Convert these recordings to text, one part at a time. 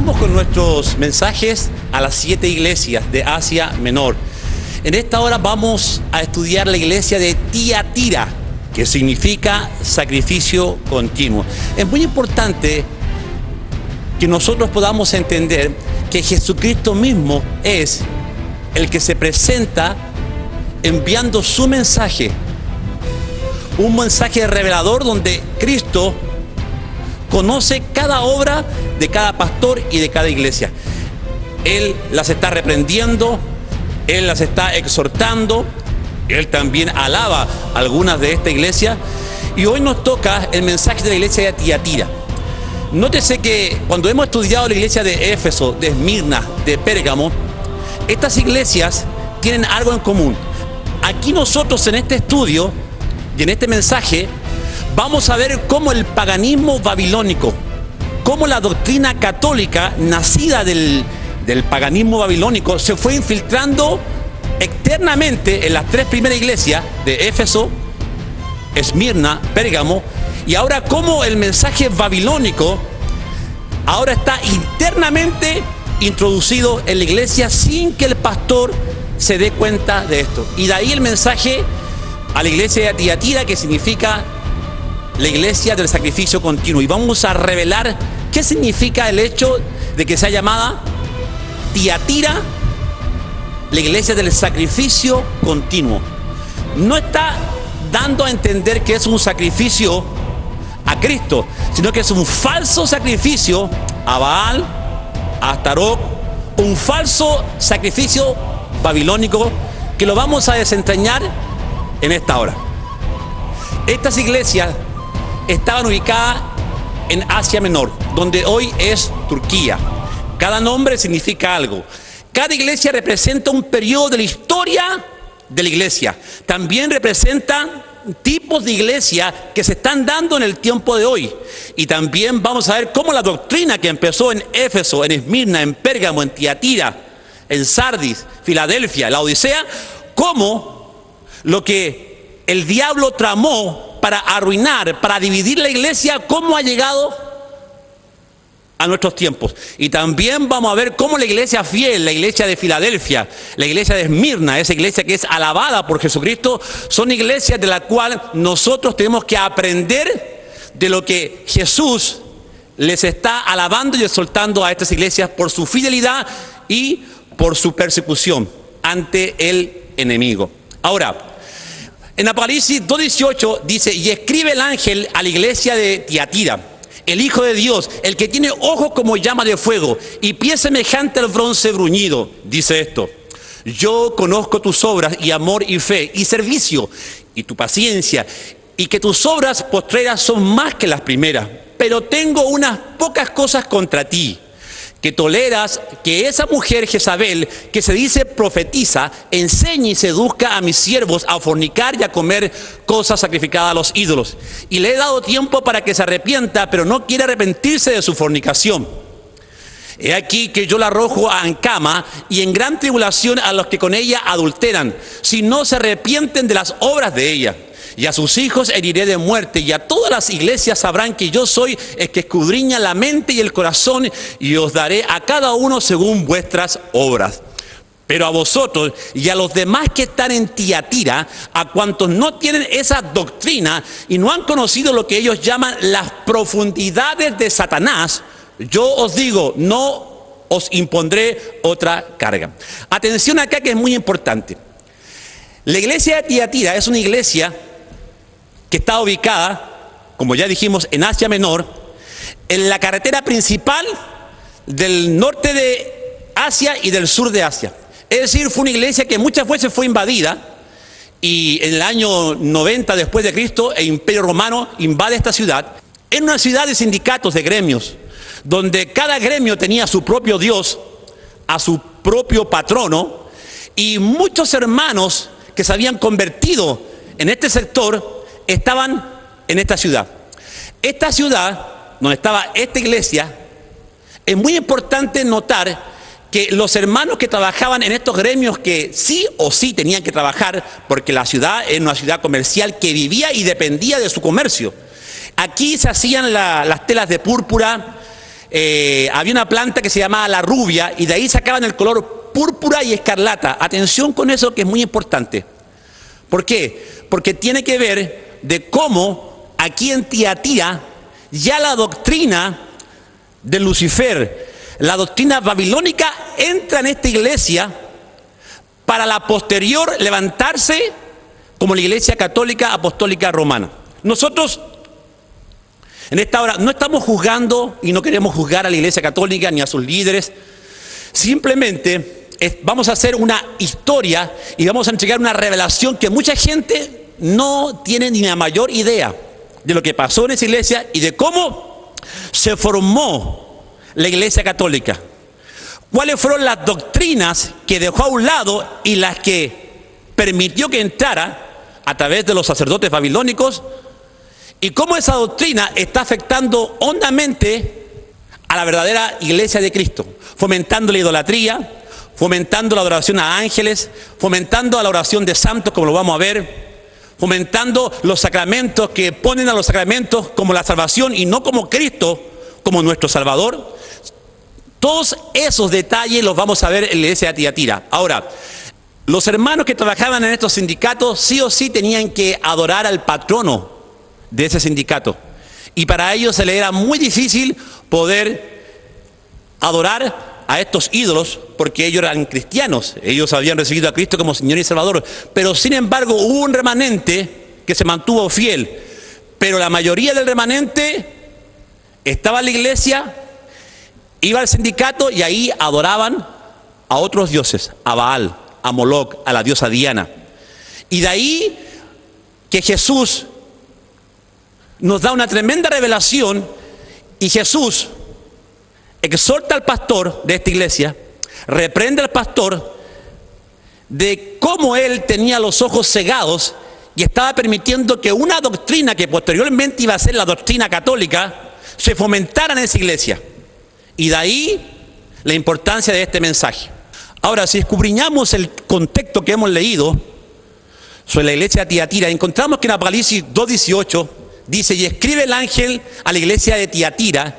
Continuamos con nuestros mensajes a las 7 iglesias de Asia Menor. En esta hora vamos a estudiar la iglesia de Tiatira, que significa sacrificio continuo. Es muy importante que nosotros podamos entender que Jesucristo mismo es el que se presenta enviando su mensaje. Un mensaje revelador donde Cristo conoce cada obra de cada pastor y de cada iglesia. Él las está reprendiendo, Él las está exhortando, Él también alaba a algunas de esta iglesia. Y hoy nos toca el mensaje de la iglesia de Tiatira. Nótese que cuando hemos estudiado la iglesia de Éfeso, de Esmirna, de Pérgamo, estas iglesias tienen algo en común. Aquí nosotros en este estudio y en este mensaje vamos a ver cómo el paganismo babilónico, cómo la doctrina católica nacida del paganismo babilónico se fue infiltrando externamente en las 3 primeras iglesias de Éfeso, Esmirna, Pérgamo, y ahora cómo el mensaje babilónico ahora está internamente introducido en la iglesia sin que el pastor se dé cuenta de esto. Y de ahí el mensaje a la iglesia de Tiatira, que significa la iglesia del sacrificio continuo. Y vamos a revelar qué significa el hecho de que sea llamada Tiatira, la iglesia del sacrificio continuo. No está dando a entender que es un sacrificio a Cristo, sino que es un falso sacrificio a Baal, a Astaroth, un falso sacrificio babilónico que lo vamos a desentrañar en esta hora. Estas iglesias estaban ubicadas en Asia Menor, donde hoy es Turquía. Cada nombre significa algo. Cada iglesia representa un periodo de la historia de la iglesia. También representa tipos de iglesia que se están dando en el tiempo de hoy. Y también vamos a ver cómo la doctrina que empezó en Éfeso, en Esmirna, en Pérgamo, en Tiatira, en Sardis, Filadelfia, la Odisea, cómo lo que el diablo tramó para arruinar, para dividir la iglesia, cómo ha llegado a nuestros tiempos. Y también vamos a ver cómo la iglesia fiel, la iglesia de Filadelfia, la iglesia de Esmirna, esa iglesia que es alabada por Jesucristo, son iglesias de la cual nosotros tenemos que aprender de lo que Jesús les está alabando y exaltando a estas iglesias por su fidelidad y por su persecución ante el enemigo. Ahora, en Apocalipsis 2:18 dice: y escribe el ángel a la iglesia de Tiatira, el Hijo de Dios, el que tiene ojos como llama de fuego y pies semejante al bronce bruñido, dice esto: yo conozco tus obras y amor y fe y servicio y tu paciencia, y que tus obras postreras son más que las primeras, pero tengo unas pocas cosas contra ti, que toleras que esa mujer Jezabel, que se dice profetiza, enseñe y seduzca a mis siervos a fornicar y a comer cosas sacrificadas a los ídolos. Y le he dado tiempo para que se arrepienta, pero no quiere arrepentirse de su fornicación. He aquí que yo la arrojo en cama y en gran tribulación a los que con ella adulteran, si no se arrepienten de las obras de ella. Y a sus hijos heriré de muerte, y a todas las iglesias sabrán que yo soy el que escudriña la mente y el corazón, y os daré a cada uno según vuestras obras. Pero a vosotros y a los demás que están en Tiatira, a cuantos no tienen esa doctrina y no han conocido lo que ellos llaman las profundidades de Satanás, yo os digo, no os impondré otra carga. Atención acá, que es muy importante. La iglesia de Tiatira es una iglesia que está ubicada, como ya dijimos, en Asia Menor, en la carretera principal del norte de Asia y del sur de Asia. Es decir, fue una iglesia que muchas veces fue invadida, y en el año 90 después de Cristo el Imperio Romano invade esta ciudad. Era una ciudad de sindicatos, de gremios, donde cada gremio tenía a su propio Dios, a su propio patrono, y muchos hermanos que se habían convertido en este sector estaban en esta ciudad. Esta ciudad, donde estaba esta iglesia, es muy importante notar que los hermanos que trabajaban en estos gremios, que sí o sí tenían que trabajar, porque la ciudad era una ciudad comercial que vivía y dependía de su comercio. Aquí se hacían las telas de púrpura, había una planta que se llamaba la rubia y de ahí sacaban el color púrpura y escarlata. Atención con eso, que es muy importante. ¿Por qué? Porque tiene que ver de cómo aquí en Tiatira ya la doctrina de Lucifer, la doctrina babilónica, entra en esta iglesia para la posterior levantarse como la Iglesia Católica Apostólica Romana. Nosotros en esta hora no estamos juzgando y no queremos juzgar a la Iglesia Católica ni a sus líderes. Simplemente vamos a hacer una historia y vamos a entregar una revelación que mucha gente no tiene ni la mayor idea de lo que pasó en esa iglesia y de cómo se formó la Iglesia Católica. ¿Cuáles fueron las doctrinas que dejó a un lado y las que permitió que entrara a través de los sacerdotes babilónicos? Y cómo esa doctrina está afectando hondamente a la verdadera iglesia de Cristo, fomentando la idolatría, fomentando la adoración a ángeles, fomentando la oración de santos, como lo vamos a ver, fomentando los sacramentos, que ponen a los sacramentos como la salvación y no como Cristo, como nuestro Salvador. Todos esos detalles los vamos a ver en la iglesia de Tiatira. Ahora, los hermanos que trabajaban en estos sindicatos sí o sí tenían que adorar al patrono de ese sindicato. Y para ellos se les era muy difícil poder adorar a estos ídolos porque ellos eran cristianos. Ellos habían recibido a Cristo como Señor y Salvador. Pero sin embargo hubo un remanente que se mantuvo fiel. Pero la mayoría del remanente estaba en la iglesia, iba al sindicato y ahí adoraban a otros dioses, a Baal, a Moloch, a la diosa Diana. Y de ahí que Jesús nos da una tremenda revelación y Jesús exhorta al pastor de esta iglesia, reprende al pastor de cómo él tenía los ojos cegados y estaba permitiendo que una doctrina que posteriormente iba a ser la doctrina católica se fomentara en esa iglesia. Y de ahí la importancia de este mensaje. Ahora, si escudriñamos el contexto que hemos leído sobre la iglesia de Tiatira, encontramos que en Apocalipsis 2:18 dice: y escribe el ángel a la iglesia de Tiatira,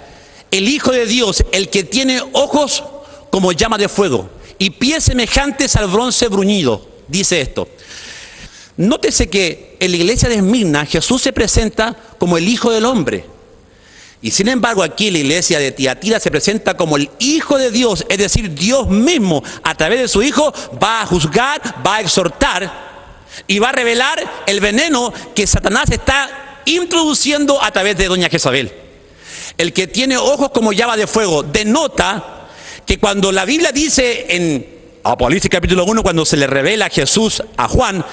el Hijo de Dios, el que tiene ojos como llama de fuego y pies semejantes al bronce bruñido, dice esto. Nótese que en la iglesia de Esmirna Jesús se presenta como el Hijo del Hombre. Y sin embargo aquí en la iglesia de Tiatira se presenta como el Hijo de Dios, es decir, Dios mismo a través de su Hijo va a juzgar, va a exhortar y va a revelar el veneno que Satanás está introduciendo a través de doña Jezabel. El que tiene ojos como llama de fuego denota que cuando la Biblia dice en Apocalipsis capítulo 1, cuando se le revela a Jesús a Juan,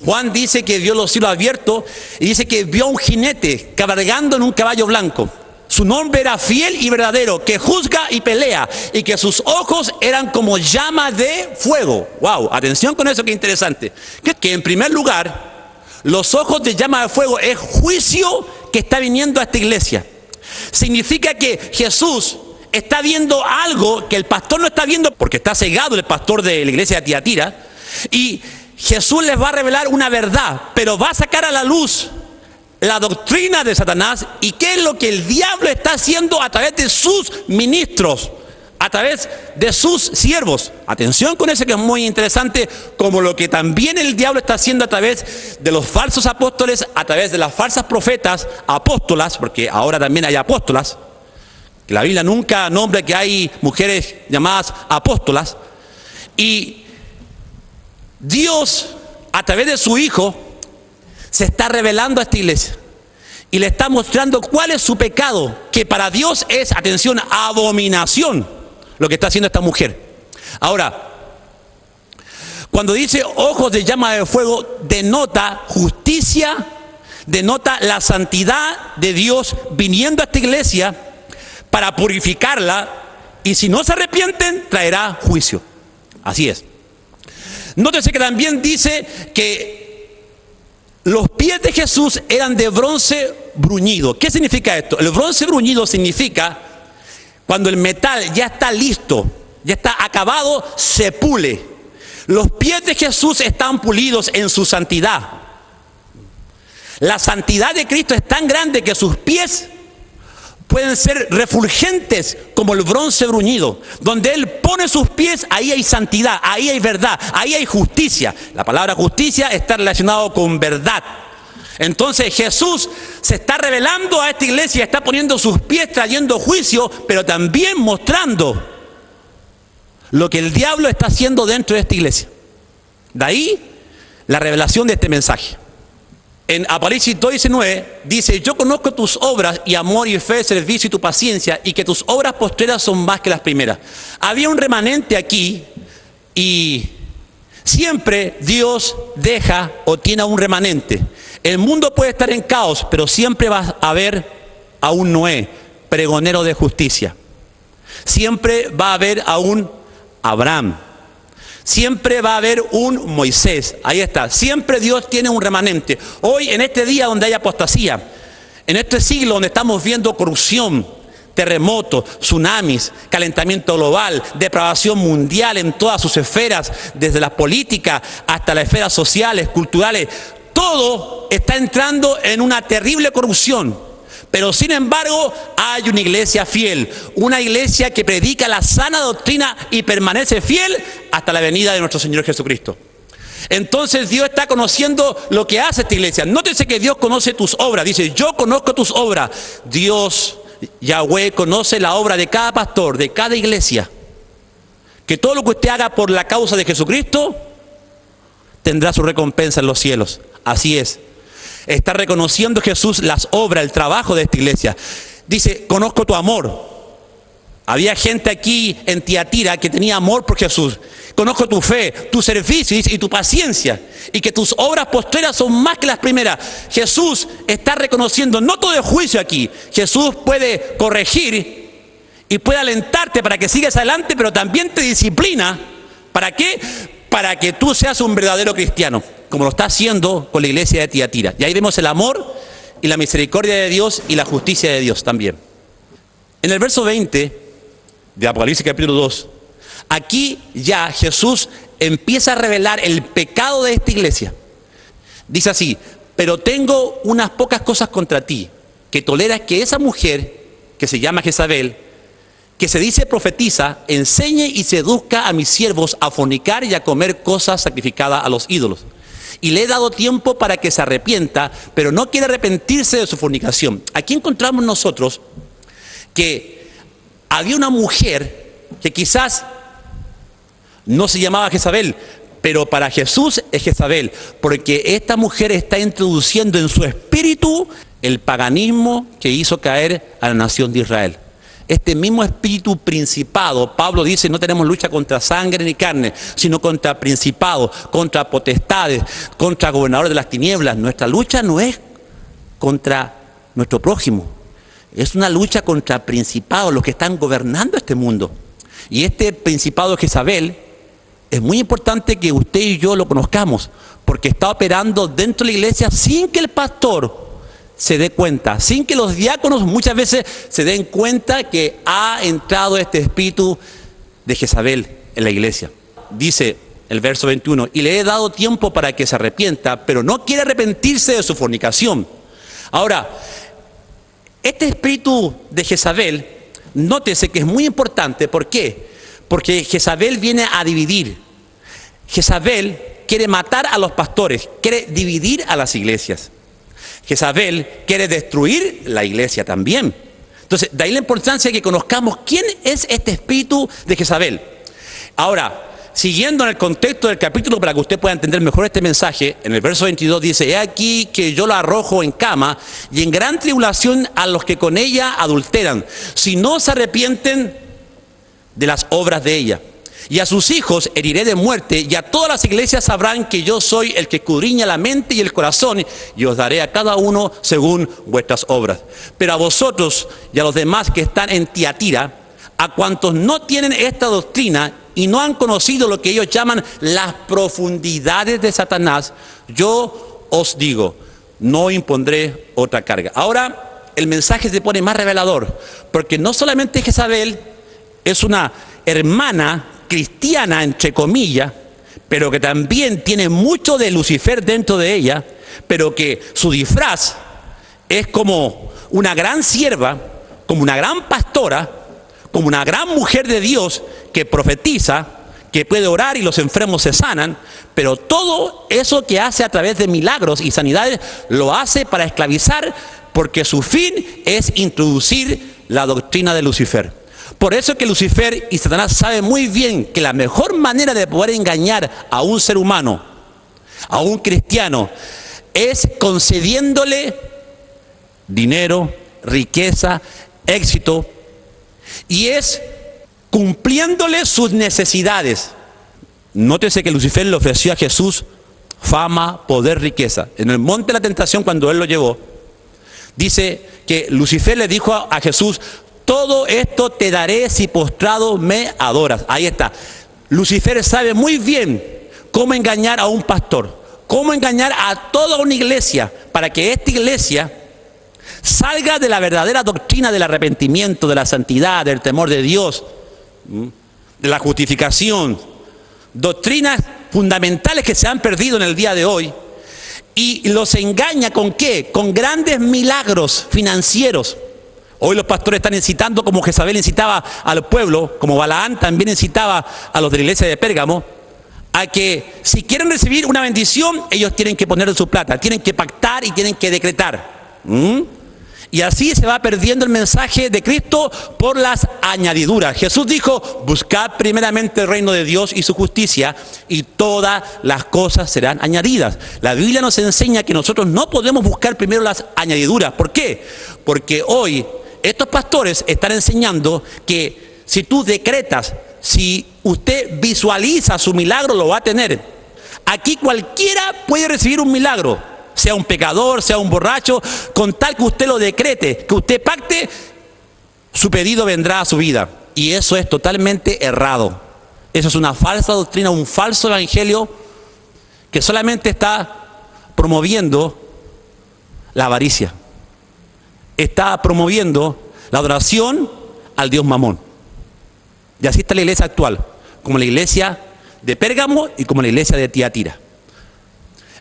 Juan dice que vio los cielos abiertos y dice que vio a un jinete cabalgando en un caballo blanco. Su nombre era Fiel y Verdadero, que juzga y pelea, y que sus ojos eran como llamas de fuego. Wow, atención con eso, que interesante. Que en primer lugar, los ojos de llama de fuego es juicio que está viniendo a esta iglesia. Significa que Jesús está viendo algo que el pastor no está viendo, porque está cegado el pastor de la iglesia de Tiatira, y Jesús les va a revelar una verdad, pero va a sacar a la luz la doctrina de Satanás y qué es lo que el diablo está haciendo a través de sus ministros, a través de sus siervos. Atención con eso, que es muy interesante, como lo que también el diablo está haciendo a través de los falsos apóstoles, a través de las falsas profetas, apóstolas, porque ahora también hay apóstolas. La Biblia nunca nombra que hay mujeres llamadas apóstolas. Y Dios, a través de su Hijo, se está revelando a esta iglesia y le está mostrando cuál es su pecado, que para Dios es, atención, abominación lo que está haciendo esta mujer. Ahora, cuando dice ojos de llama de fuego, denota justicia, denota la santidad de Dios viniendo a esta iglesia para purificarla, y si no se arrepienten, traerá juicio. Así es. Nótese que también dice que los pies de Jesús eran de bronce bruñido. ¿Qué significa esto? El bronce bruñido significa cuando el metal ya está listo, ya está acabado, se pule. Los pies de Jesús están pulidos en su santidad. La santidad de Cristo es tan grande que sus pies pueden ser refulgentes como el bronce bruñido. Donde Él pone sus pies, ahí hay santidad, ahí hay verdad, ahí hay justicia. La palabra justicia está relacionada con verdad. Entonces Jesús se está revelando a esta iglesia, está poniendo sus pies, trayendo juicio, pero también mostrando lo que el diablo está haciendo dentro de esta iglesia. De ahí la revelación de este mensaje. En Apocalipsis 2:19 dice: yo conozco tus obras y amor y fe, servicio y tu paciencia, y que tus obras postreras son más que las primeras. Había un remanente aquí, y siempre Dios deja o tiene a un remanente. El mundo puede estar en caos, pero siempre va a haber a un Noé, pregonero de justicia. Siempre va a haber a un Abraham. Siempre va a haber un Moisés. Ahí está. Siempre Dios tiene un remanente. Hoy, en este día donde hay apostasía, en este siglo donde estamos viendo corrupción, terremotos, tsunamis, calentamiento global, depravación mundial en todas sus esferas, desde la política hasta las esferas sociales, culturales, todo está entrando en una terrible corrupción. Pero sin embargo hay una iglesia fiel, una iglesia que predica la sana doctrina y permanece fiel hasta la venida de nuestro Señor Jesucristo. Entonces Dios está conociendo lo que hace esta iglesia. Nótese que Dios conoce tus obras. Dice: yo conozco tus obras. Dios, Yahweh, conoce la obra de cada pastor, de cada iglesia. Que todo lo que usted haga por la causa de Jesucristo tendrá su recompensa en los cielos. Así es. Está reconociendo Jesús las obras, el trabajo de esta iglesia. Dice: conozco tu amor. Había gente aquí en Tiatira que tenía amor por Jesús. Conozco tu fe, tu servicio y tu paciencia, y que tus obras postreras son más que las primeras. Jesús está reconociendo, no todo es juicio aquí. Jesús puede corregir y puede alentarte para que sigas adelante, pero también te disciplina. ¿Para qué? Para que tú seas un verdadero cristiano, como lo está haciendo con la iglesia de Tiatira. Y ahí vemos el amor y la misericordia de Dios y la justicia de Dios también. En el verso 20 de Apocalipsis capítulo 2, aquí ya Jesús empieza a revelar el pecado de esta iglesia. Dice así: pero tengo unas pocas cosas contra ti, que toleras que esa mujer, que se llama Jezabel, que se dice profetiza, enseñe y seduzca a mis siervos a fornicar y a comer cosas sacrificadas a los ídolos. Y le he dado tiempo para que se arrepienta, pero no quiere arrepentirse de su fornicación. Aquí encontramos nosotros que había una mujer que quizás no se llamaba Jezabel, pero para Jesús es Jezabel, porque esta mujer está introduciendo en su espíritu el paganismo que hizo caer a la nación de Israel. Este mismo espíritu principado, Pablo dice: no tenemos lucha contra sangre ni carne, sino contra principados, contra potestades, contra gobernadores de las tinieblas. Nuestra lucha no es contra nuestro prójimo, es una lucha contra principados, los que están gobernando este mundo. Y este principado de Jezabel es muy importante que usted y yo lo conozcamos, porque está operando dentro de la iglesia sin que el pastor se dé cuenta, sin que los diáconos muchas veces se den cuenta que ha entrado este espíritu de Jezabel en la iglesia. Dice el verso 21: y le he dado tiempo para que se arrepienta, pero no quiere arrepentirse de su fornicación. Ahora, este espíritu de Jezabel, nótese que es muy importante. ¿Por qué? Porque Jezabel viene a dividir. Jezabel quiere matar a los pastores, quiere dividir a las iglesias. Jezabel quiere destruir la iglesia también. Entonces, de ahí la importancia de que conozcamos quién es este espíritu de Jezabel. Ahora, siguiendo en el contexto del capítulo, para que usted pueda entender mejor este mensaje, en el verso 22 dice: he aquí que yo la arrojo en cama y en gran tribulación a los que con ella adulteran, si no se arrepienten de las obras de ella. Y a sus hijos heriré de muerte, y a todas las iglesias sabrán que yo soy el que escudriña la mente y el corazón, y os daré a cada uno según vuestras obras. Pero a vosotros y a los demás que están en Tiatira, a cuantos no tienen esta doctrina y no han conocido lo que ellos llaman las profundidades de Satanás, yo os digo: no impondré otra carga. Ahora el mensaje se pone más revelador, porque no solamente Jezabel es una hermana cristiana, entre comillas, pero que también tiene mucho de Lucifer dentro de ella, pero que su disfraz es como una gran sierva, como una gran pastora, como una gran mujer de Dios que profetiza, que puede orar y los enfermos se sanan, pero todo eso que hace a través de milagros y sanidades lo hace para esclavizar, porque su fin es introducir la doctrina de Lucifer. Por eso es que Lucifer y Satanás saben muy bien que la mejor manera de poder engañar a un ser humano, a un cristiano, es concediéndole dinero, riqueza, éxito, y es cumpliéndole sus necesidades. Nótese que Lucifer le ofreció a Jesús fama, poder, riqueza. En el monte de la tentación, cuando él lo llevó, dice que Lucifer le dijo a Jesús: todo esto te daré si postrado me adoras. Ahí está. Lucifer sabe muy bien cómo engañar a un pastor, cómo engañar a toda una iglesia, para que esta iglesia salga de la verdadera doctrina del arrepentimiento, de la santidad, del temor de Dios, de la justificación, doctrinas fundamentales que se han perdido en el día de hoy, y los engaña ¿con qué? Con grandes milagros financieros. Hoy los pastores están incitando, como Jezabel incitaba al pueblo, como Balaán también incitaba a los de la iglesia de Pérgamo, a que si quieren recibir una bendición, ellos tienen que poner su plata, tienen que pactar y tienen que decretar. Y así se va perdiendo el mensaje de Cristo por las añadiduras. Jesús dijo: buscad primeramente el reino de Dios y su justicia, y todas las cosas serán añadidas. La Biblia nos enseña que nosotros no podemos buscar primero las añadiduras. ¿Por qué? Porque hoy estos pastores están enseñando que si tú decretas, si usted visualiza su milagro, lo va a tener. Aquí cualquiera puede recibir un milagro, sea un pecador, sea un borracho, con tal que usted lo decrete, que usted pacte, su pedido vendrá a su vida. Y eso es totalmente errado. Eso es una falsa doctrina, un falso evangelio que solamente está promoviendo la avaricia. Está promoviendo la adoración al Dios Mamón. Y así está la iglesia actual, como la iglesia de Pérgamo y como la iglesia de Tiatira.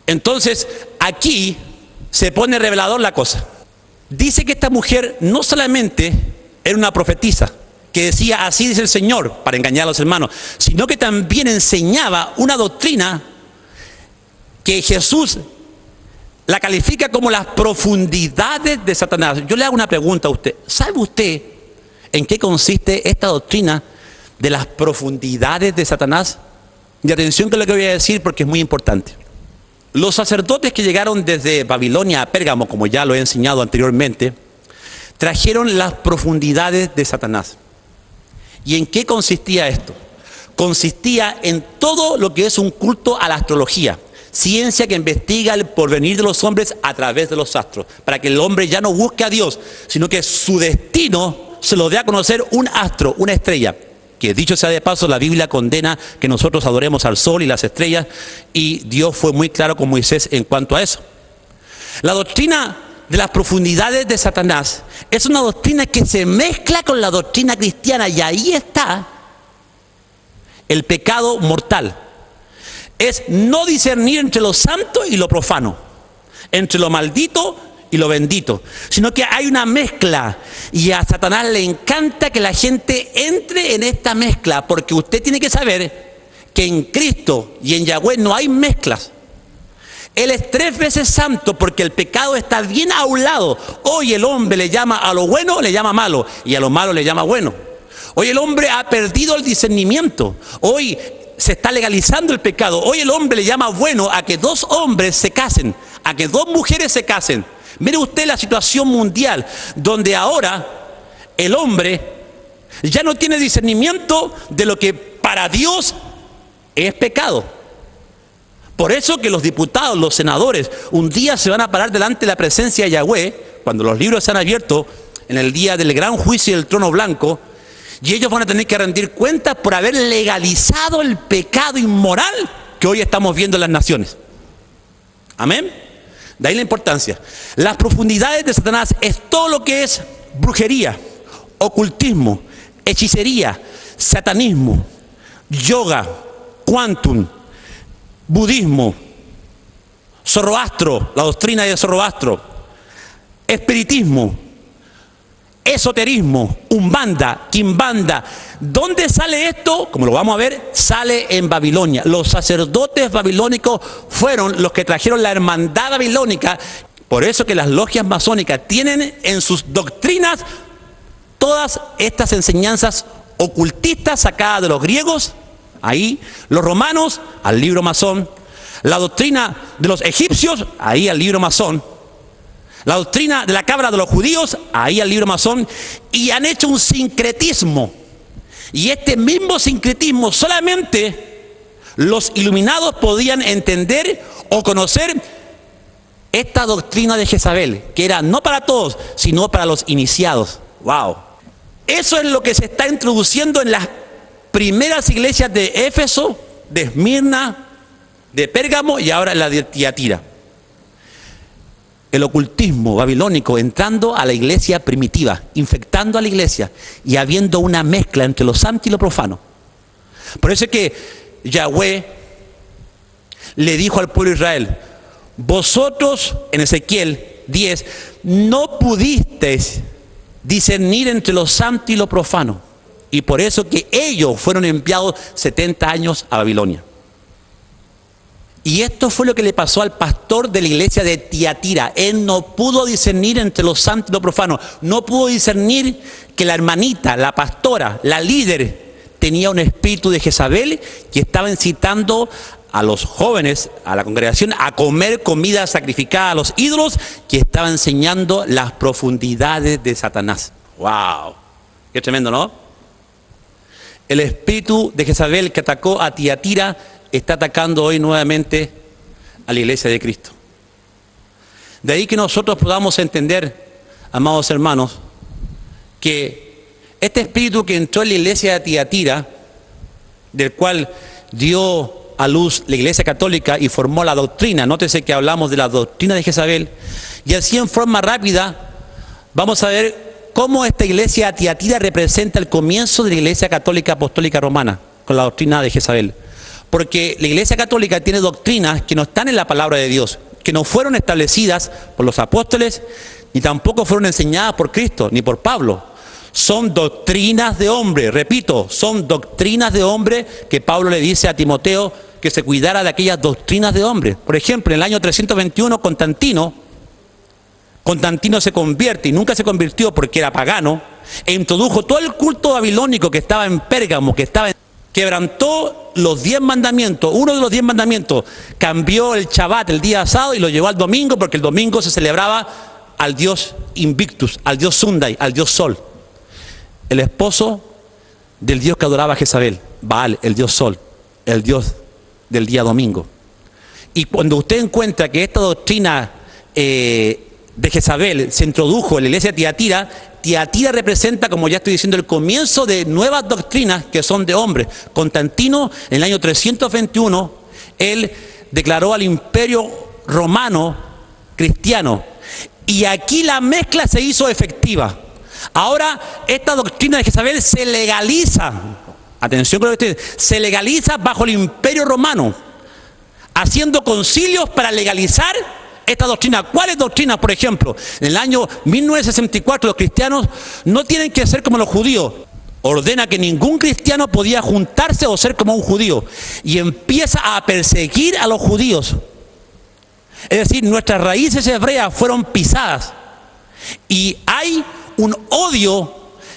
Entonces, aquí se pone revelador la cosa. Dice que esta mujer no solamente era una profetisa, que decía así dice el Señor, para engañar a los hermanos, sino que también enseñaba una doctrina que Jesús la califica como las profundidades de Satanás. Yo le hago una pregunta a usted. ¿Sabe usted en qué consiste esta doctrina de las profundidades de Satanás? Y atención con lo que voy a decir, porque es muy importante. Los sacerdotes que llegaron desde Babilonia a Pérgamo, como ya lo he enseñado anteriormente, trajeron las profundidades de Satanás. ¿Y en qué consistía esto? Consistía en todo lo que es un culto a la astrología, ciencia que investiga el porvenir de los hombres a través de los astros, para que el hombre ya no busque a Dios, sino que su destino se lo dé a conocer un astro, una estrella. Que dicho sea de paso, la Biblia condena que nosotros adoremos al sol y las estrellas, y Dios fue muy claro con Moisés en cuanto a eso. La doctrina de las profundidades de Satanás es una doctrina que se mezcla con la doctrina cristiana, y ahí está el pecado mortal. Es no discernir entre lo santo y lo profano, entre lo maldito y lo bendito, sino que hay una mezcla, y a Satanás le encanta que la gente entre en esta mezcla, porque usted tiene que saber que en Cristo y en Yahweh no hay mezclas. Él es 3 veces santo, porque el pecado está bien a un lado. Hoy el hombre le llama a lo bueno, le llama malo, y a lo malo le llama bueno. Hoy el hombre ha perdido el discernimiento. Hoy se está legalizando el pecado. Hoy el hombre le llama bueno a que 2 hombres se casen, a que 2 mujeres se casen. Mire usted la situación mundial, donde ahora el hombre ya no tiene discernimiento de lo que para Dios es pecado. Por eso que los diputados, los senadores, un día se van a parar delante de la presencia de Yahweh, cuando los libros se han abierto, en el día del gran juicio del trono blanco, y ellos van a tener que rendir cuentas por haber legalizado el pecado inmoral que hoy estamos viendo en las naciones. Amén. De ahí la importancia. Las profundidades de Satanás es todo lo que es brujería, ocultismo, hechicería, satanismo, yoga, quantum, budismo, Zoroastro, la doctrina de Zoroastro, espiritismo, esoterismo, umbanda, quimbanda. ¿Dónde sale esto? Como lo vamos a ver, sale en Babilonia. Los sacerdotes babilónicos fueron los que trajeron la hermandad babilónica. Por eso que las logias masónicas tienen en sus doctrinas todas estas enseñanzas ocultistas sacadas de los griegos, ahí, los romanos, al libro masón, la doctrina de los egipcios, ahí al libro masón, la doctrina de la cabra de los judíos, ahí al libro masón, y han hecho un sincretismo. Y este mismo sincretismo solamente los iluminados podían entender o conocer esta doctrina de Jezabel, que era no para todos, sino para los iniciados. ¡Wow! Eso es lo que se está introduciendo en las primeras iglesias de Éfeso, de Esmirna, de Pérgamo y ahora en la de Tiatira. El ocultismo babilónico entrando a la iglesia primitiva, infectando a la iglesia y habiendo una mezcla entre lo santo y lo profano. Por eso es que Yahweh le dijo al pueblo de Israel: vosotros, en Ezequiel 10, no pudisteis discernir entre lo santo y lo profano. Y por eso que ellos fueron enviados 70 años a Babilonia. Y esto fue lo que le pasó al pastor de la iglesia de Tiatira. Él no pudo discernir entre lo santo y lo profano. No pudo discernir que la hermanita, la pastora, la líder, tenía un espíritu de Jezabel que estaba incitando a los jóvenes, a la congregación, a comer comida sacrificada a los ídolos, que estaba enseñando las profundidades de Satanás. ¡Wow! ¡Qué tremendo!, ¿no? El espíritu de Jezabel que atacó a Tiatira está atacando hoy nuevamente a la iglesia de Cristo. De ahí que nosotros podamos entender, amados hermanos, que este espíritu que entró en la iglesia de Tiatira, del cual dio a luz la iglesia católica y formó la doctrina, nótese que hablamos de la doctrina de Jezabel, y así en forma rápida vamos a ver cómo esta iglesia de Tiatira representa el comienzo de la iglesia católica apostólica romana, con la doctrina de Jezabel. Porque la iglesia católica tiene doctrinas que no están en la palabra de Dios, que no fueron establecidas por los apóstoles, ni tampoco fueron enseñadas por Cristo, ni por Pablo. Son doctrinas de hombre, repito, son doctrinas de hombre que Pablo le dice a Timoteo que se cuidara de aquellas doctrinas de hombre. Por ejemplo, en el año 321 Constantino se convierte, y nunca se convirtió porque era pagano, e introdujo todo el culto babilónico que estaba en Pérgamo, quebrantó los 10 mandamientos, uno de los 10 mandamientos, cambió el Shabbat, el día sábado, y lo llevó al domingo, porque el domingo se celebraba al dios Invictus, al dios Sundai, al dios Sol, el esposo del dios que adoraba a Jezabel, Baal, el dios Sol, el dios del día domingo. Y cuando usted encuentra que esta doctrina de Jezabel se introdujo en la iglesia de Tiatira, Tiatira representa, como ya estoy diciendo, el comienzo de nuevas doctrinas que son de hombres. Constantino, en el año 321, él declaró al imperio romano cristiano. Y aquí la mezcla se hizo efectiva. Ahora, esta doctrina de Jezabel se legaliza. Atención con ustedes, se legaliza bajo el imperio romano, haciendo concilios para legalizar esta doctrina. ¿Cuáles doctrinas? Por ejemplo, en el año 1964 los cristianos no tienen que ser como los judíos. Ordena que ningún cristiano podía juntarse o ser como un judío. Y empieza a perseguir a los judíos. Es decir, nuestras raíces hebreas fueron pisadas. Y hay un odio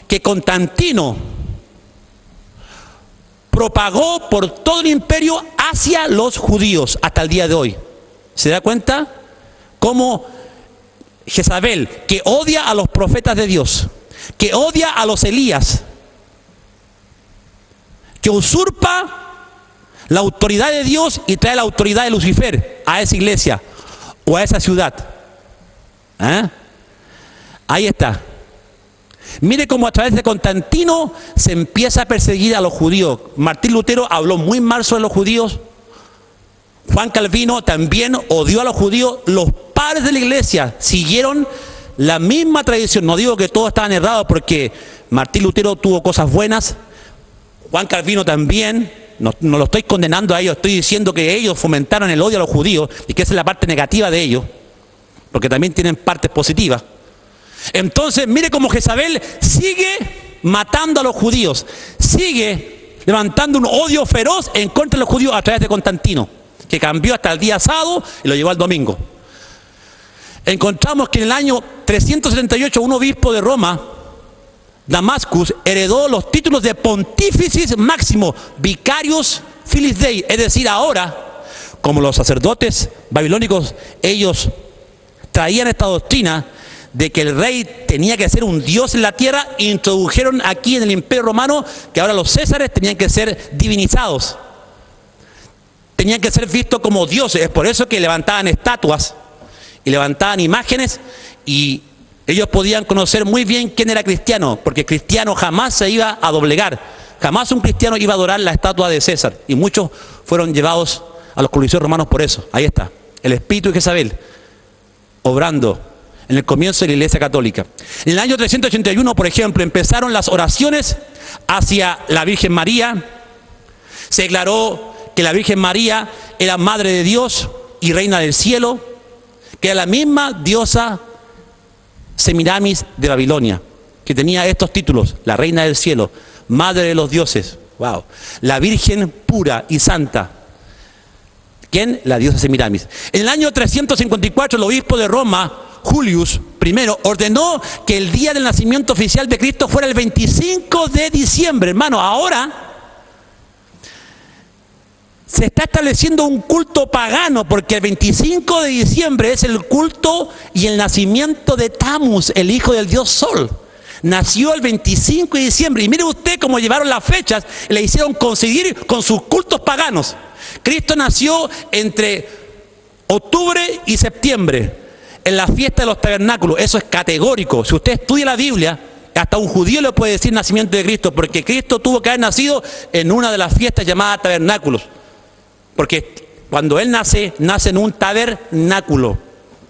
que Constantino propagó por todo el imperio hacia los judíos hasta el día de hoy. ¿Se da cuenta? Como Jezabel, que odia a los profetas de Dios, que odia a los Elías, que usurpa la autoridad de Dios y trae la autoridad de Lucifer a esa iglesia o a esa ciudad. Ahí está. Mire cómo a través de Constantino se empieza a perseguir a los judíos. Martín Lutero habló muy mal sobre los judíos. Juan Calvino también odió a los judíos. Los padres de la iglesia siguieron la misma tradición. No digo que todos estaban errados, porque Martín Lutero tuvo cosas buenas, Juan Calvino también. No lo estoy condenando a ellos, estoy diciendo que ellos fomentaron el odio a los judíos y que esa es la parte negativa de ellos, porque también tienen partes positivas. Entonces, mire cómo Jezabel sigue matando a los judíos, sigue levantando un odio feroz en contra de los judíos a través de Constantino, que cambió hasta el día sábado y lo llevó al domingo. Encontramos que en el año 378 un obispo de Roma, Damascus, heredó los títulos de Pontífice Máximo Vicarius Filis Dei, es decir, ahora, como los sacerdotes babilónicos, ellos traían esta doctrina de que el rey tenía que ser un dios en la tierra, introdujeron aquí en el Imperio Romano que ahora los césares tenían que ser divinizados, tenían que ser vistos como dioses. Es por eso que levantaban estatuas y levantaban imágenes, y ellos podían conocer muy bien quién era cristiano, porque cristiano jamás se iba a doblegar, jamás un cristiano iba a adorar la estatua de César, y muchos fueron llevados a los coliseos romanos por eso. Ahí está, el espíritu de Jezabel obrando en el comienzo de la Iglesia Católica. En el año 381, por ejemplo, empezaron las oraciones hacia la Virgen María. Se declaró que la Virgen María era Madre de Dios y Reina del Cielo, que era la misma diosa Semiramis de Babilonia, que tenía estos títulos: la Reina del Cielo, Madre de los Dioses, wow, la Virgen pura y santa. ¿Quién? La diosa Semiramis. En el año 354, el obispo de Roma, Julius I, ordenó que el día del nacimiento oficial de Cristo fuera el 25 de diciembre. Hermano, ahora se está estableciendo un culto pagano, porque el 25 de diciembre es el culto y el nacimiento de Tammuz, el hijo del dios Sol. Nació el 25 de diciembre. Y mire usted cómo llevaron las fechas, le hicieron coincidir con sus cultos paganos. Cristo nació entre octubre y septiembre, en la fiesta de los tabernáculos. Eso es categórico. Si usted estudia la Biblia, hasta un judío le puede decir nacimiento de Cristo, porque Cristo tuvo que haber nacido en una de las fiestas llamadas tabernáculos. Porque cuando Él nace, nace en un tabernáculo,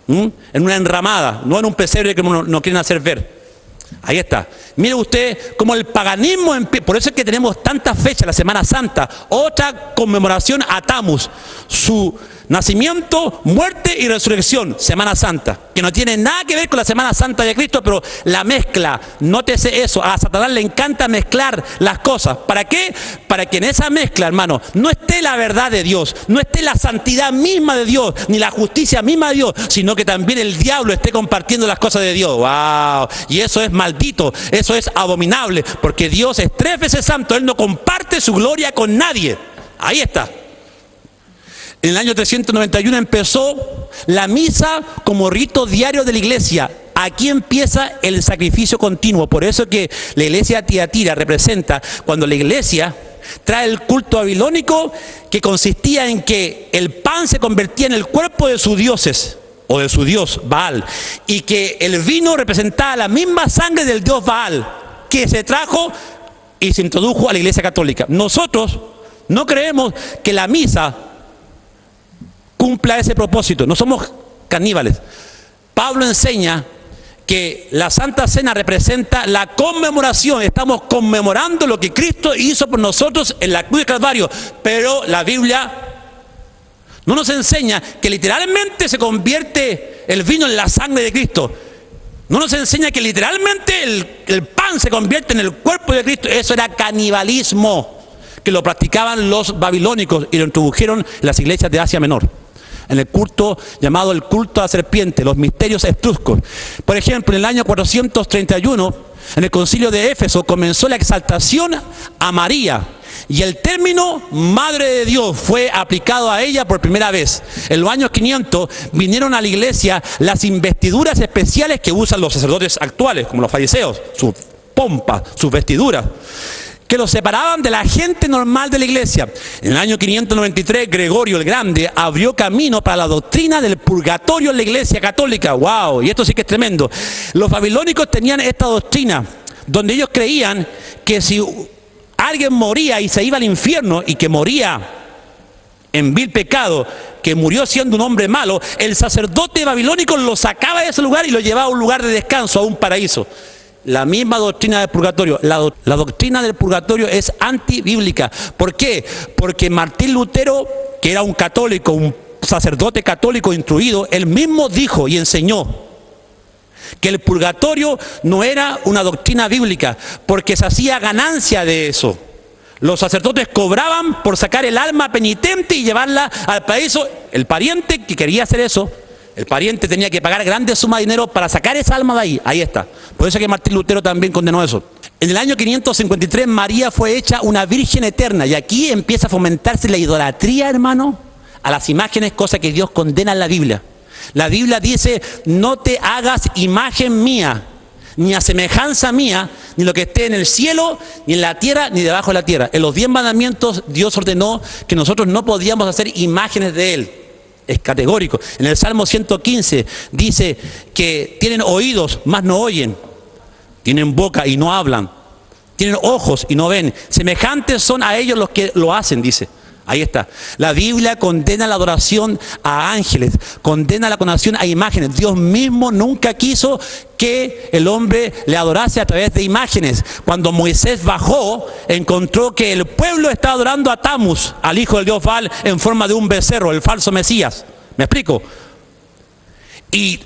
en una enramada, no en un pesebre que no quieren hacer ver. Ahí está. Mire usted cómo el paganismo, por eso es que tenemos tantas fechas, la Semana Santa, otra conmemoración a Tammuz, su nacimiento, muerte y resurrección, Semana Santa, que no tiene nada que ver con la Semana Santa de Cristo, pero la mezcla, nótese eso, a Satanás le encanta mezclar las cosas. ¿Para qué? Para que en esa mezcla, hermano, no esté la verdad de Dios, no esté la santidad misma de Dios, ni la justicia misma de Dios, sino que también el diablo esté compartiendo las cosas de Dios. ¡Wow! Y eso es maldito, eso es abominable, porque Dios es 3 veces santo, Él no comparte su gloria con nadie. Ahí está. En el año 391 empezó la misa como rito diario de la iglesia. Aquí empieza el sacrificio continuo. Por eso que la iglesia de Tiatira representa cuando la iglesia trae el culto babilónico, que consistía en que el pan se convertía en el cuerpo de sus dioses o de su dios Baal, y que el vino representaba la misma sangre del dios Baal, que se trajo y se introdujo a la iglesia católica. Nosotros no creemos que la misa cumpla ese propósito, no somos caníbales. Pablo enseña que la Santa Cena representa la conmemoración, estamos conmemorando lo que Cristo hizo por nosotros en la cruz de Calvario, pero la Biblia no nos enseña que literalmente se convierte el vino en la sangre de Cristo, no nos enseña que literalmente el pan se convierte en el cuerpo de Cristo. Eso era canibalismo, que lo practicaban los babilónicos y lo introdujeron en las iglesias de Asia Menor, en el culto llamado el culto a la serpiente, los misterios etruscos. Por ejemplo, en el año 431, en el concilio de Éfeso, comenzó la exaltación a María, y el término Madre de Dios fue aplicado a ella por primera vez. En los años 500 vinieron a la iglesia las investiduras especiales que usan los sacerdotes actuales, como los fariseos, sus pompas, sus vestiduras, que los separaban de la gente normal de la iglesia. En el año 593, Gregorio el Grande abrió camino para la doctrina del purgatorio en la iglesia católica. ¡Wow! Y esto sí que es tremendo. Los babilónicos tenían esta doctrina, donde ellos creían que si alguien moría y se iba al infierno, y que moría en vil pecado, que murió siendo un hombre malo, el sacerdote babilónico lo sacaba de ese lugar y lo llevaba a un lugar de descanso, a un paraíso. La misma doctrina del purgatorio. La doctrina del purgatorio es antibíblica. ¿Por qué? Porque Martín Lutero, que era un católico, un sacerdote católico instruido, él mismo dijo y enseñó Que el purgatorio no era una doctrina bíblica, porque se hacía ganancia de eso. Los sacerdotes cobraban por sacar el alma penitente y llevarla al paraíso. El pariente que quería hacer eso, el pariente tenía que pagar grandes sumas de dinero para sacar esa alma de ahí. Ahí está. Por eso es que Martín Lutero también condenó eso. En el año 553 María fue hecha una virgen eterna, y aquí empieza a fomentarse la idolatría, hermano, a las imágenes, cosa que Dios condena en la Biblia. La Biblia dice: no te hagas imagen mía, ni a semejanza mía, ni lo que esté en el cielo, ni en la tierra, ni debajo de la tierra. En los 10 mandamientos Dios ordenó que nosotros no podíamos hacer imágenes de Él. Es categórico. En el Salmo 115 dice que tienen oídos, mas no oyen. Tienen boca y no hablan. Tienen ojos y no ven. Semejantes son a ellos los que lo hacen, dice. Ahí está. La Biblia condena la adoración a ángeles, condena la adoración a imágenes. Dios mismo nunca quiso que el hombre le adorase a través de imágenes. Cuando Moisés bajó, encontró que el pueblo estaba adorando a Tamuz, al hijo del dios Baal, en forma de un becerro, el falso Mesías. ¿Me explico? Y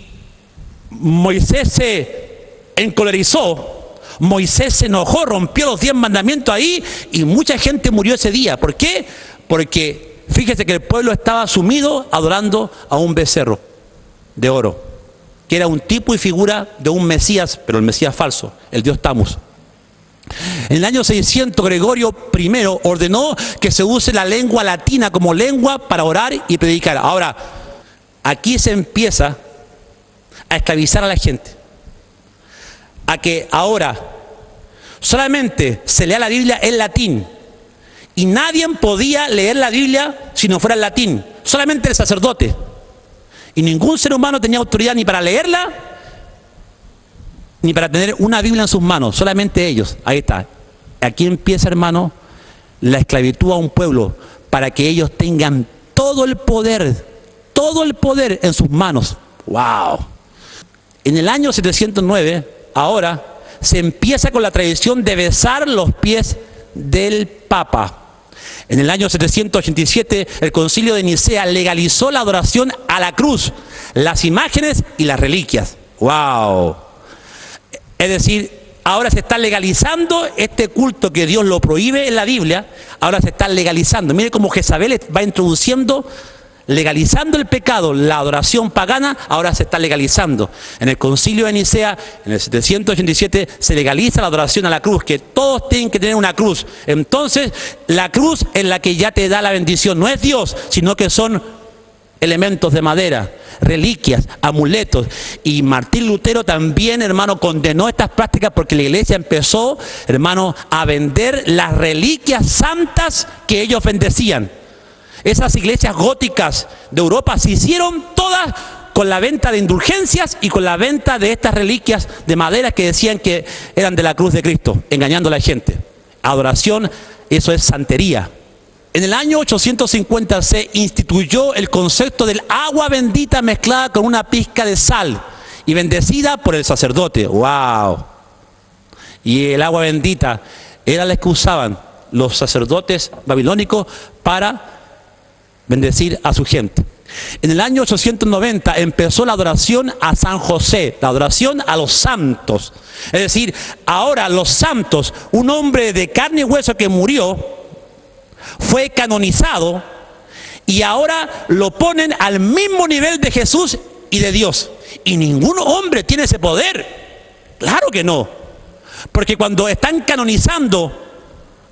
Moisés se encolerizó, Moisés se enojó, rompió los 10 mandamientos ahí, y mucha gente murió ese día. ¿Por qué? Porque fíjese que el pueblo estaba sumido adorando a un becerro de oro, que era un tipo y figura de un Mesías, pero el Mesías falso, el dios Tamuz. En el año 600 Gregorio I ordenó que se use la lengua latina como lengua para orar y predicar. Ahora, aquí se empieza a esclavizar a la gente, a que ahora solamente se lea la Biblia en latín, y nadie podía leer la Biblia si no fuera en latín, solamente el sacerdote, y ningún ser humano tenía autoridad ni para leerla ni para tener una Biblia en sus manos, solamente ellos. Ahí está. Aquí empieza, hermano, la esclavitud a un pueblo, para que ellos tengan todo el poder en sus manos. ¡Wow! En el año 709, ahora, se empieza con la tradición de besar los pies del Papa. En el año 787, el Concilio de Nicea legalizó la adoración a la cruz, las imágenes y las reliquias. ¡Wow! Es decir, ahora se está legalizando este culto que Dios lo prohíbe en la Biblia, ahora se está legalizando. Mire cómo Jezabel va introduciendo, legalizando el pecado, la adoración pagana, ahora se está legalizando. En el Concilio de Nicea, en el 787, se legaliza la adoración a la cruz, que todos tienen que tener una cruz. Entonces, la cruz es la que ya te da la bendición, no es Dios, sino que son elementos de madera, reliquias, amuletos. Y Martín Lutero también, hermano, condenó estas prácticas, porque la iglesia empezó, hermano, a vender las reliquias santas que ellos bendecían. Esas iglesias góticas de Europa se hicieron todas con la venta de indulgencias y con la venta de estas reliquias de madera que decían que eran de la cruz de Cristo, engañando a la gente. Adoración, eso es santería. En el año 850 se instituyó el concepto del agua bendita mezclada con una pizca de sal y bendecida por el sacerdote. ¡Wow! Y el agua bendita era la que usaban los sacerdotes babilónicos para bendecir a su gente. En el año 890 empezó la adoración a San José, la adoración a los santos. Es decir, ahora los santos, un hombre de carne y hueso que murió, fue canonizado, y ahora lo ponen al mismo nivel de Jesús y de Dios. Y ningún hombre tiene ese poder. Claro que no. Porque cuando están canonizando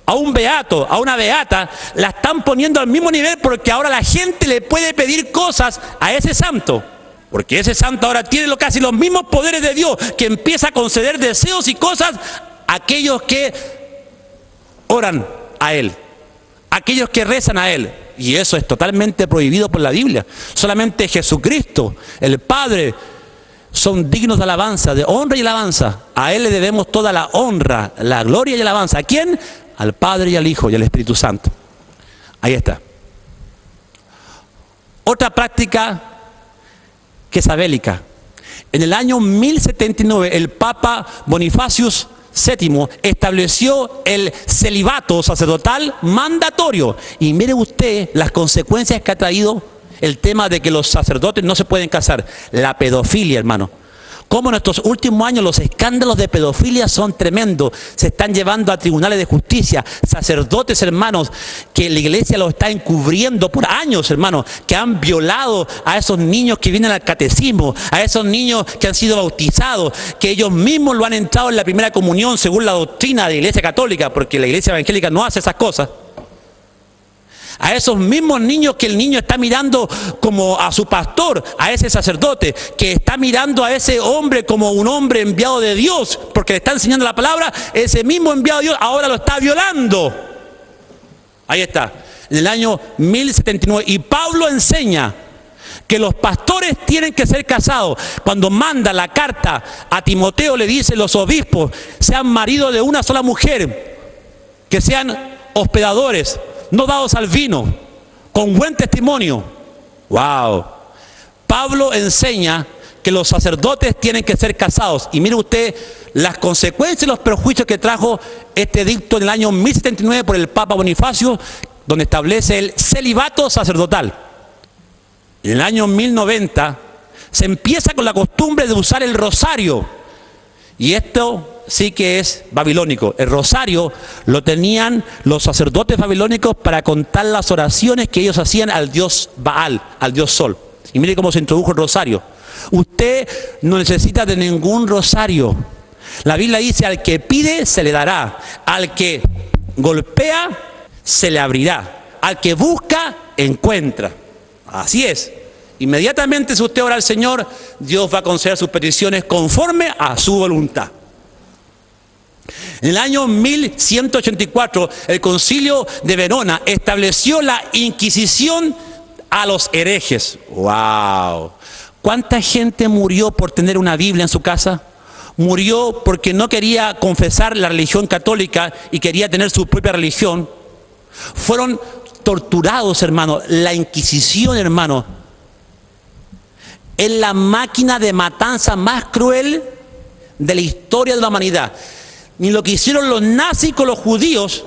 a un beato, a una beata, la están poniendo al mismo nivel, porque ahora la gente le puede pedir cosas a ese santo. Porque ese santo ahora tiene casi los mismos poderes de Dios, que empieza a conceder deseos y cosas a aquellos que oran a Él, aquellos que rezan a Él. Y eso es totalmente prohibido por la Biblia. Solamente Jesucristo, el Padre, son dignos de alabanza, de honra y alabanza. A Él le debemos toda la honra, la gloria y alabanza. ¿A quién? Al Padre y al Hijo y al Espíritu Santo. Ahí está. Otra práctica jezabélica. En el año 1079, el Papa Bonifacius VII estableció el celibato sacerdotal mandatorio. Y mire usted las consecuencias que ha traído el tema de que los sacerdotes no se pueden casar. La pedofilia, hermano. Cómo en estos últimos años los escándalos de pedofilia son tremendos. Se están llevando a tribunales de justicia sacerdotes, hermanos, que la iglesia los está encubriendo por años, hermanos, que han violado a esos niños que vienen al catecismo, a esos niños que han sido bautizados, que ellos mismos lo han entrado en la primera comunión según la doctrina de la iglesia católica, porque la iglesia evangélica no hace esas cosas. A esos mismos niños que el niño está mirando como a su pastor, a ese sacerdote, que está mirando a ese hombre como un hombre enviado de Dios, porque le está enseñando la palabra, ese mismo enviado de Dios ahora lo está violando. Ahí está, en el año 1079. Y Pablo enseña que los pastores tienen que ser casados. Cuando manda la carta a Timoteo, le dice: los obispos sean maridos de una sola mujer, que sean hospedadores, no dados al vino, con buen testimonio. ¡Wow! Pablo enseña que los sacerdotes tienen que ser casados. Y mire usted las consecuencias y los perjuicios que trajo este edicto en el año 1079 por el Papa Bonifacio, donde establece el celibato sacerdotal. En el año 1090 se empieza con la costumbre de usar el rosario. Y esto sí que es babilónico. El rosario lo tenían los sacerdotes babilónicos para contar las oraciones que ellos hacían al dios Baal, al dios Sol. Y mire cómo se introdujo el rosario. Usted no necesita de ningún rosario. La Biblia dice: al que pide se le dará, al que golpea se le abrirá, al que busca encuentra. Así es. Inmediatamente, si usted ora al Señor, Dios va a conceder sus peticiones conforme a su voluntad. En el año 1184, el Concilio de Verona estableció la Inquisición a los herejes. ¡Wow! ¿Cuánta gente murió por tener una Biblia en su casa? Murió porque no quería confesar la religión católica y quería tener su propia religión. Fueron torturados, hermano. La Inquisición, hermano, es la máquina de matanza más cruel de la historia de la humanidad. Ni lo que hicieron los nazis con los judíos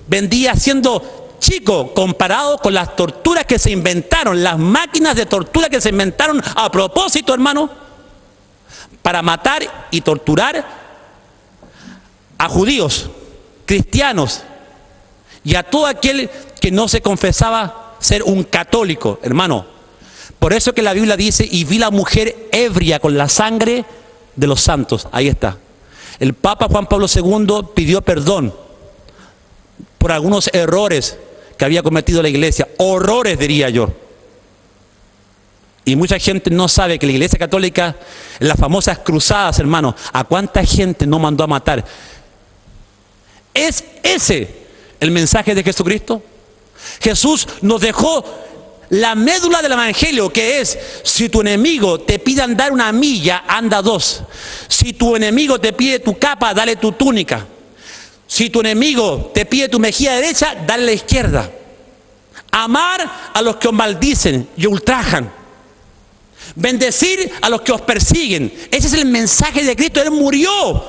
vendría siendo chico comparado con las torturas que se inventaron, las máquinas de tortura que se inventaron a propósito, hermano, para matar y torturar a judíos, cristianos y a todo aquel que no se confesaba ser un católico, hermano. Por eso que la Biblia dice: y vi la mujer ebria con la sangre de los santos. Ahí está. El Papa Juan Pablo II pidió perdón por algunos errores que había cometido la iglesia. Horrores, diría yo. Y mucha gente no sabe que la iglesia católica, en las famosas cruzadas, hermano, ¿a cuánta gente no mandó a matar? ¿Es ese el mensaje de Jesucristo? Jesús nos dejó la médula del evangelio, que es: si tu enemigo te pide andar una milla, anda dos. Si tu enemigo te pide tu capa, dale tu túnica. Si tu enemigo te pide tu mejilla derecha, dale la izquierda. Amar a los que os maldicen y ultrajan. Bendecir a los que os persiguen. Ese es el mensaje de Cristo. Él murió.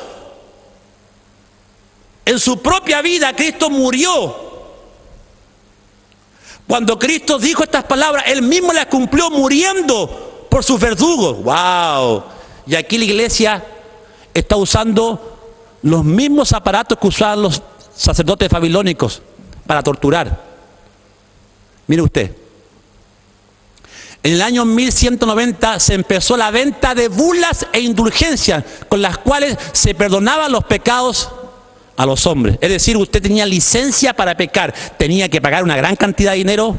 En su propia vida Cristo murió. Cuando Cristo dijo estas palabras, Él mismo las cumplió muriendo por sus verdugos. ¡Wow! Y aquí la iglesia está usando los mismos aparatos que usaban los sacerdotes babilónicos para torturar. Mire usted. En el año 1190 se empezó la venta de bulas e indulgencias con las cuales se perdonaban los pecados a los hombres. Es decir, usted tenía licencia para pecar, tenía que pagar una gran cantidad de dinero,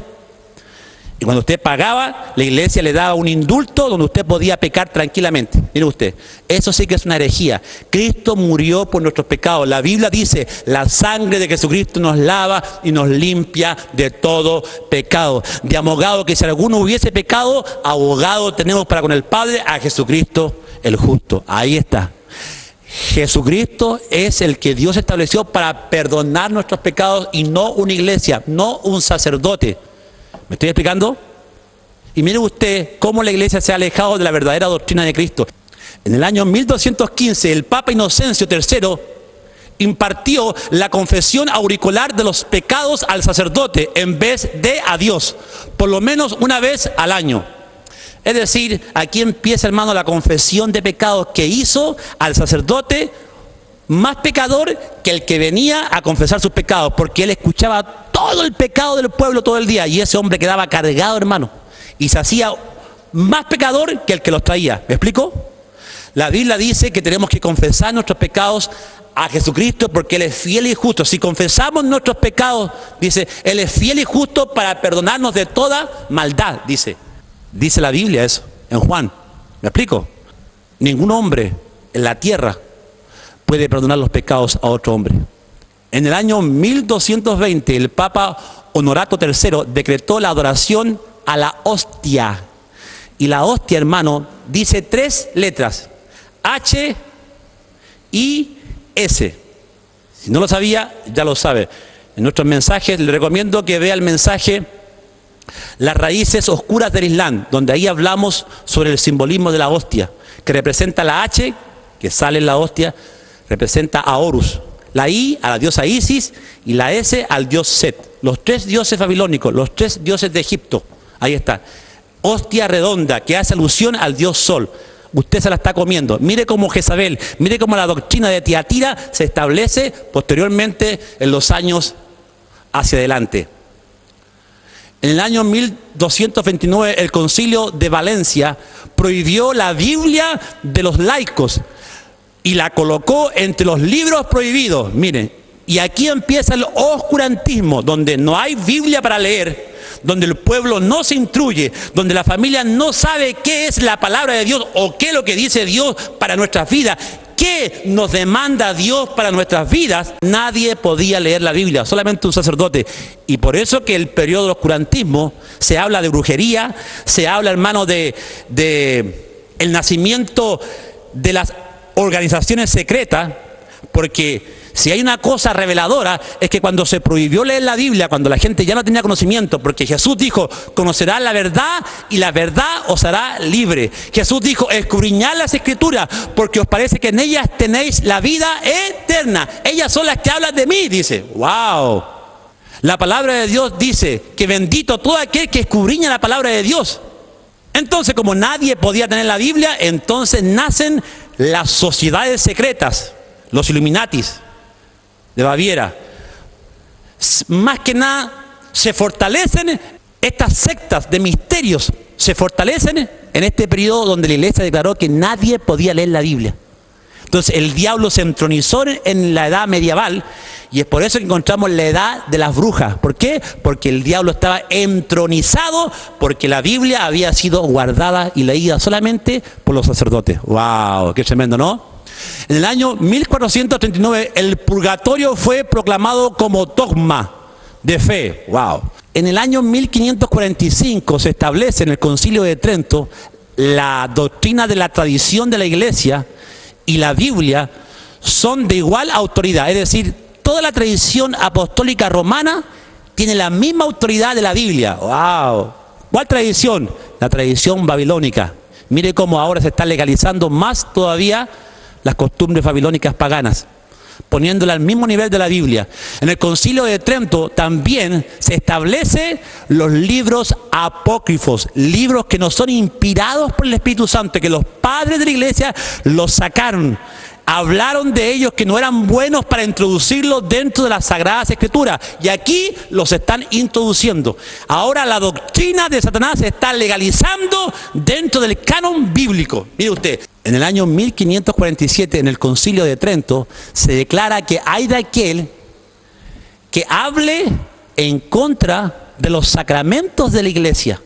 y cuando usted pagaba, la iglesia le daba un indulto donde usted podía pecar tranquilamente. Mire usted, eso sí que es una herejía. Cristo murió por nuestros pecados. La Biblia dice: la sangre de Jesucristo nos lava y nos limpia de todo pecado. De abogado que si alguno hubiese pecado, abogado tenemos para con el Padre, a Jesucristo el justo. Ahí está. Jesucristo es el que Dios estableció para perdonar nuestros pecados, y no una iglesia, no un sacerdote. ¿Me estoy explicando? Y mire usted cómo la iglesia se ha alejado de la verdadera doctrina de Cristo. En el año 1215, el Papa Inocencio III impartió la confesión auricular de los pecados al sacerdote en vez de a Dios, por lo menos una vez al año. Es decir, aquí empieza, hermano, la confesión de pecados que hizo al sacerdote más pecador que el que venía a confesar sus pecados, porque él escuchaba todo el pecado del pueblo todo el día, y ese hombre quedaba cargado, hermano, y se hacía más pecador que el que los traía. ¿Me explico? La Biblia dice que tenemos que confesar nuestros pecados a Jesucristo porque Él es fiel y justo. Si confesamos nuestros pecados, dice, Él es fiel y justo para perdonarnos de toda maldad, dice la Biblia eso, en Juan. ¿Me explico? Ningún hombre en la tierra puede perdonar los pecados a otro hombre. En el año 1220, el Papa Honorato III decretó la adoración a la hostia. Y la hostia, hermano, dice 3 letras: H, I, S. Si no lo sabía, ya lo sabe. En nuestros mensajes le recomiendo que vea el mensaje Las raíces oscuras del Islam, donde ahí hablamos sobre el simbolismo de la hostia, que representa la H, que sale en la hostia, representa a Horus, la I a la diosa Isis y la S al dios Set, los 3 dioses babilónicos, los 3 dioses de Egipto. Ahí está. Hostia redonda, que hace alusión al dios Sol. Usted se la está comiendo. Mire cómo Jezabel, mire cómo la doctrina de Tiatira se establece posteriormente en los años hacia adelante. En el año 1229 el Concilio de Valencia prohibió la Biblia de los laicos y la colocó entre los libros prohibidos. Miren, y aquí empieza el oscurantismo, donde no hay Biblia para leer, donde el pueblo no se instruye, donde la familia no sabe qué es la palabra de Dios o qué es lo que dice Dios para nuestras vidas, qué nos demanda Dios para nuestras vidas. Nadie podía leer la Biblia, solamente un sacerdote. Y por eso que el periodo del oscurantismo se habla de brujería, se habla, hermano, de el nacimiento de las organizaciones secretas, porque si hay una cosa reveladora es que cuando se prohibió leer la Biblia, cuando la gente ya no tenía conocimiento, porque Jesús dijo, conocerá la verdad y la verdad os hará libre. Jesús dijo, escudriñad las Escrituras, porque os parece que en ellas tenéis la vida eterna. Ellas son las que hablan de mí, dice. ¡Wow! La palabra de Dios dice que bendito todo aquel que escudriña la palabra de Dios. Entonces, como nadie podía tener la Biblia, entonces nacen las sociedades secretas, los Illuminatis de Baviera. Más que nada se fortalecen estas sectas de misterios, se fortalecen en este periodo donde la iglesia declaró que nadie podía leer la Biblia. Entonces el diablo se entronizó en la edad medieval, y es por eso que encontramos la edad de las brujas. ¿Por qué? Porque el diablo estaba entronizado, porque la Biblia había sido guardada y leída solamente por los sacerdotes. ¡Wow! ¡Qué tremendo!, ¿no? En el año 1439 el purgatorio fue proclamado como dogma de fe. ¡Wow! En el año 1545 se establece en el Concilio de Trento la doctrina de la tradición de la iglesia y la Biblia son de igual autoridad. Es decir, toda la tradición apostólica romana tiene la misma autoridad de la Biblia. ¡Wow! ¿Cuál tradición? La tradición babilónica. Mire cómo ahora se está legalizando más todavía las costumbres babilónicas paganas, poniéndola al mismo nivel de la Biblia. En el Concilio de Trento también se establece los libros apócrifos, libros que no son inspirados por el Espíritu Santo, que los padres de la iglesia los sacaron. Hablaron de ellos que no eran buenos para introducirlos dentro de las Sagradas Escrituras, y aquí los están introduciendo. Ahora la doctrina de Satanás se está legalizando dentro del canon bíblico. Mire usted, en el año 1547 en el Concilio de Trento se declara que hay de aquel que hable en contra de los sacramentos de la iglesia.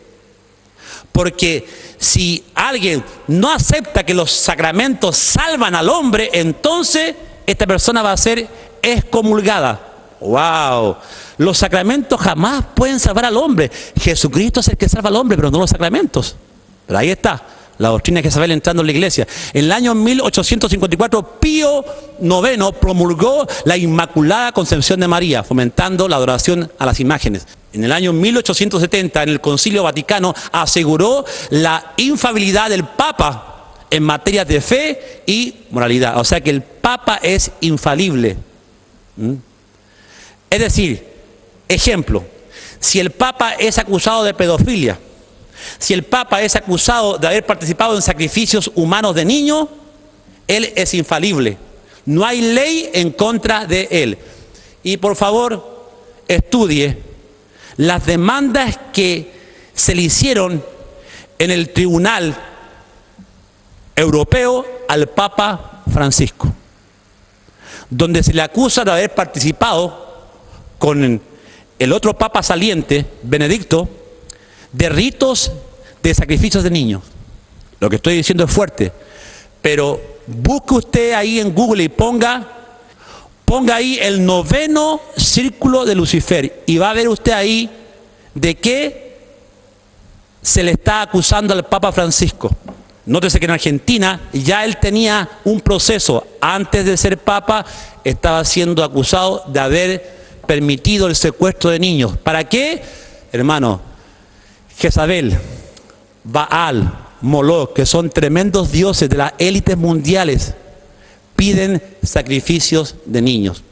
Porque si alguien no acepta que los sacramentos salvan al hombre, entonces esta persona va a ser excomulgada. ¡Wow! Los sacramentos jamás pueden salvar al hombre. Jesucristo es el que salva al hombre, pero no los sacramentos. Pero ahí está la doctrina de Jezabel entrando en la iglesia. En el año 1854, Pío IX promulgó la Inmaculada Concepción de María, fomentando la adoración a las imágenes. En el año 1870, en el Concilio Vaticano, aseguró la infalibilidad del Papa en materias de fe y moralidad. O sea que el Papa es infalible. Es decir, ejemplo, si el Papa es acusado de pedofilia, Si el Papa es acusado de haber participado en sacrificios humanos de niños, él es infalible. No hay ley en contra de él. Y por favor, estudie las demandas que se le hicieron en el Tribunal Europeo al Papa Francisco, donde se le acusa de haber participado con el otro Papa saliente, Benedicto, de ritos de sacrificios de niños. Lo que estoy diciendo es fuerte, pero busque usted ahí en Google y ponga ahí el 9º círculo de Lucifer y va a ver usted ahí de qué se le está acusando al Papa Francisco. Nótese que en Argentina ya él tenía un proceso. Antes de ser Papa estaba siendo acusado de haber permitido el secuestro de niños. ¿Para qué? Hermano, Jezabel, Baal, Moloch, que son tremendos dioses de las élites mundiales, piden sacrificios de niños.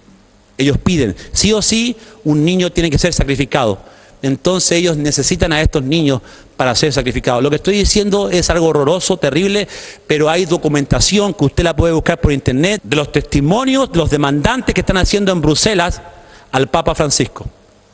Ellos piden, sí o sí, un niño tiene que ser sacrificado. Entonces ellos necesitan a estos niños para ser sacrificados. Lo que estoy diciendo es algo horroroso, terrible, pero hay documentación que usted la puede buscar por internet, de los testimonios de los demandantes que están haciendo en Bruselas al Papa Francisco.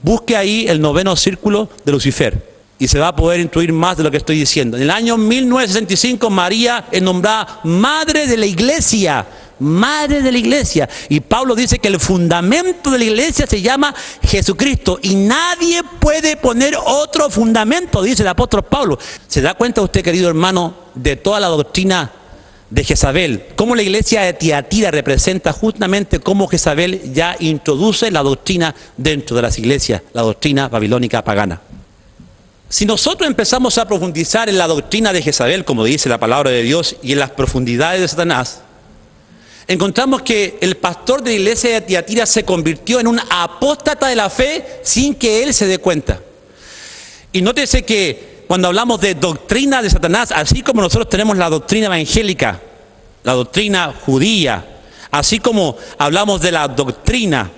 Busque ahí el 9º círculo de Lucifer y se va a poder instruir más de lo que estoy diciendo. En el año 1965 María es nombrada Madre de la Iglesia. Madre de la Iglesia. Y Pablo dice que el fundamento de la Iglesia se llama Jesucristo y nadie puede poner otro fundamento, dice el apóstol Pablo. ¿Se da cuenta usted, querido hermano, de toda la doctrina de Jezabel? Cómo la iglesia de Tiatira representa justamente cómo Jezabel ya introduce la doctrina dentro de las iglesias, la doctrina babilónica pagana. Si nosotros empezamos a profundizar en la doctrina de Jezabel, como dice la palabra de Dios, y en las profundidades de Satanás, encontramos que el pastor de la iglesia de Tiatira se convirtió en un apóstata de la fe sin que él se dé cuenta. Y nótese que cuando hablamos de doctrina de Satanás, así como nosotros tenemos la doctrina evangélica, la doctrina judía, así como hablamos de la doctrina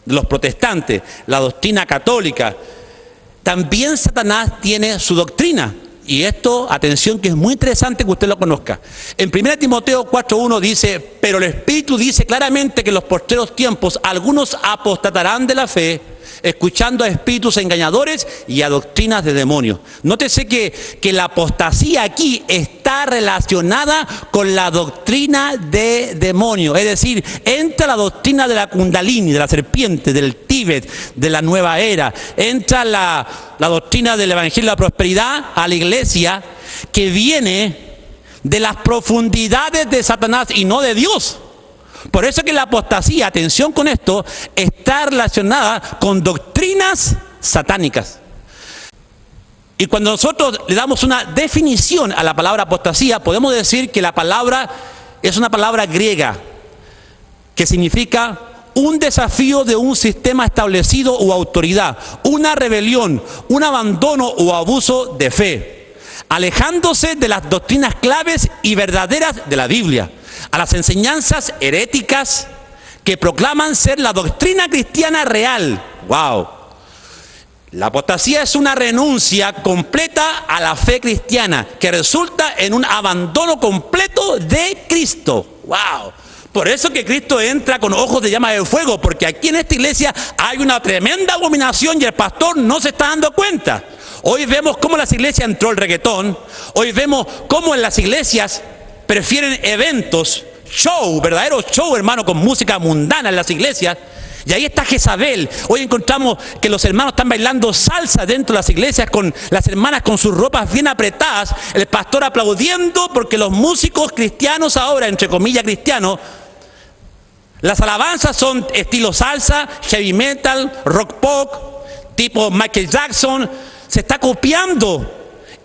de los protestantes, la doctrina católica, también Satanás tiene su doctrina. Y esto, atención, que es muy interesante que usted lo conozca. En 1 Timoteo 4:1 dice, pero el Espíritu dice claramente que en los postreros tiempos algunos apostatarán de la fe, escuchando a espíritus engañadores y a doctrinas de demonios. Nótese que la apostasía aquí está relacionada con la doctrina de demonios. Es decir, entra la doctrina de la Kundalini, de la serpiente, del Tíbet, de la nueva era. Entra la doctrina del Evangelio de la Prosperidad a la iglesia, que viene de las profundidades de Satanás y no de Dios. Por eso que la apostasía, atención con esto, está relacionada con doctrinas satánicas. Y cuando nosotros le damos una definición a la palabra apostasía, podemos decir que la palabra es una palabra griega que significa un desafío de un sistema establecido o autoridad, una rebelión, un abandono o abuso de fe, alejándose de las doctrinas claves y verdaderas de la Biblia, a las enseñanzas heréticas que proclaman ser la doctrina cristiana real. ¡Wow! La apostasía es una renuncia completa a la fe cristiana que resulta en un abandono completo de Cristo. ¡Wow! Por eso que Cristo entra con ojos de llama de fuego, porque aquí en esta iglesia hay una tremenda abominación y el pastor no se está dando cuenta. Hoy vemos cómo en las iglesias entró el reggaetón, hoy vemos cómo en las iglesias prefieren eventos, show, verdadero show, hermano, con música mundana en las iglesias. Y ahí está Jezabel. Hoy encontramos que los hermanos están bailando salsa dentro de las iglesias, con las hermanas con sus ropas bien apretadas, el pastor aplaudiendo porque los músicos cristianos ahora, entre comillas cristianos, las alabanzas son estilo salsa, heavy metal, rock pop, tipo Michael Jackson. Se está copiando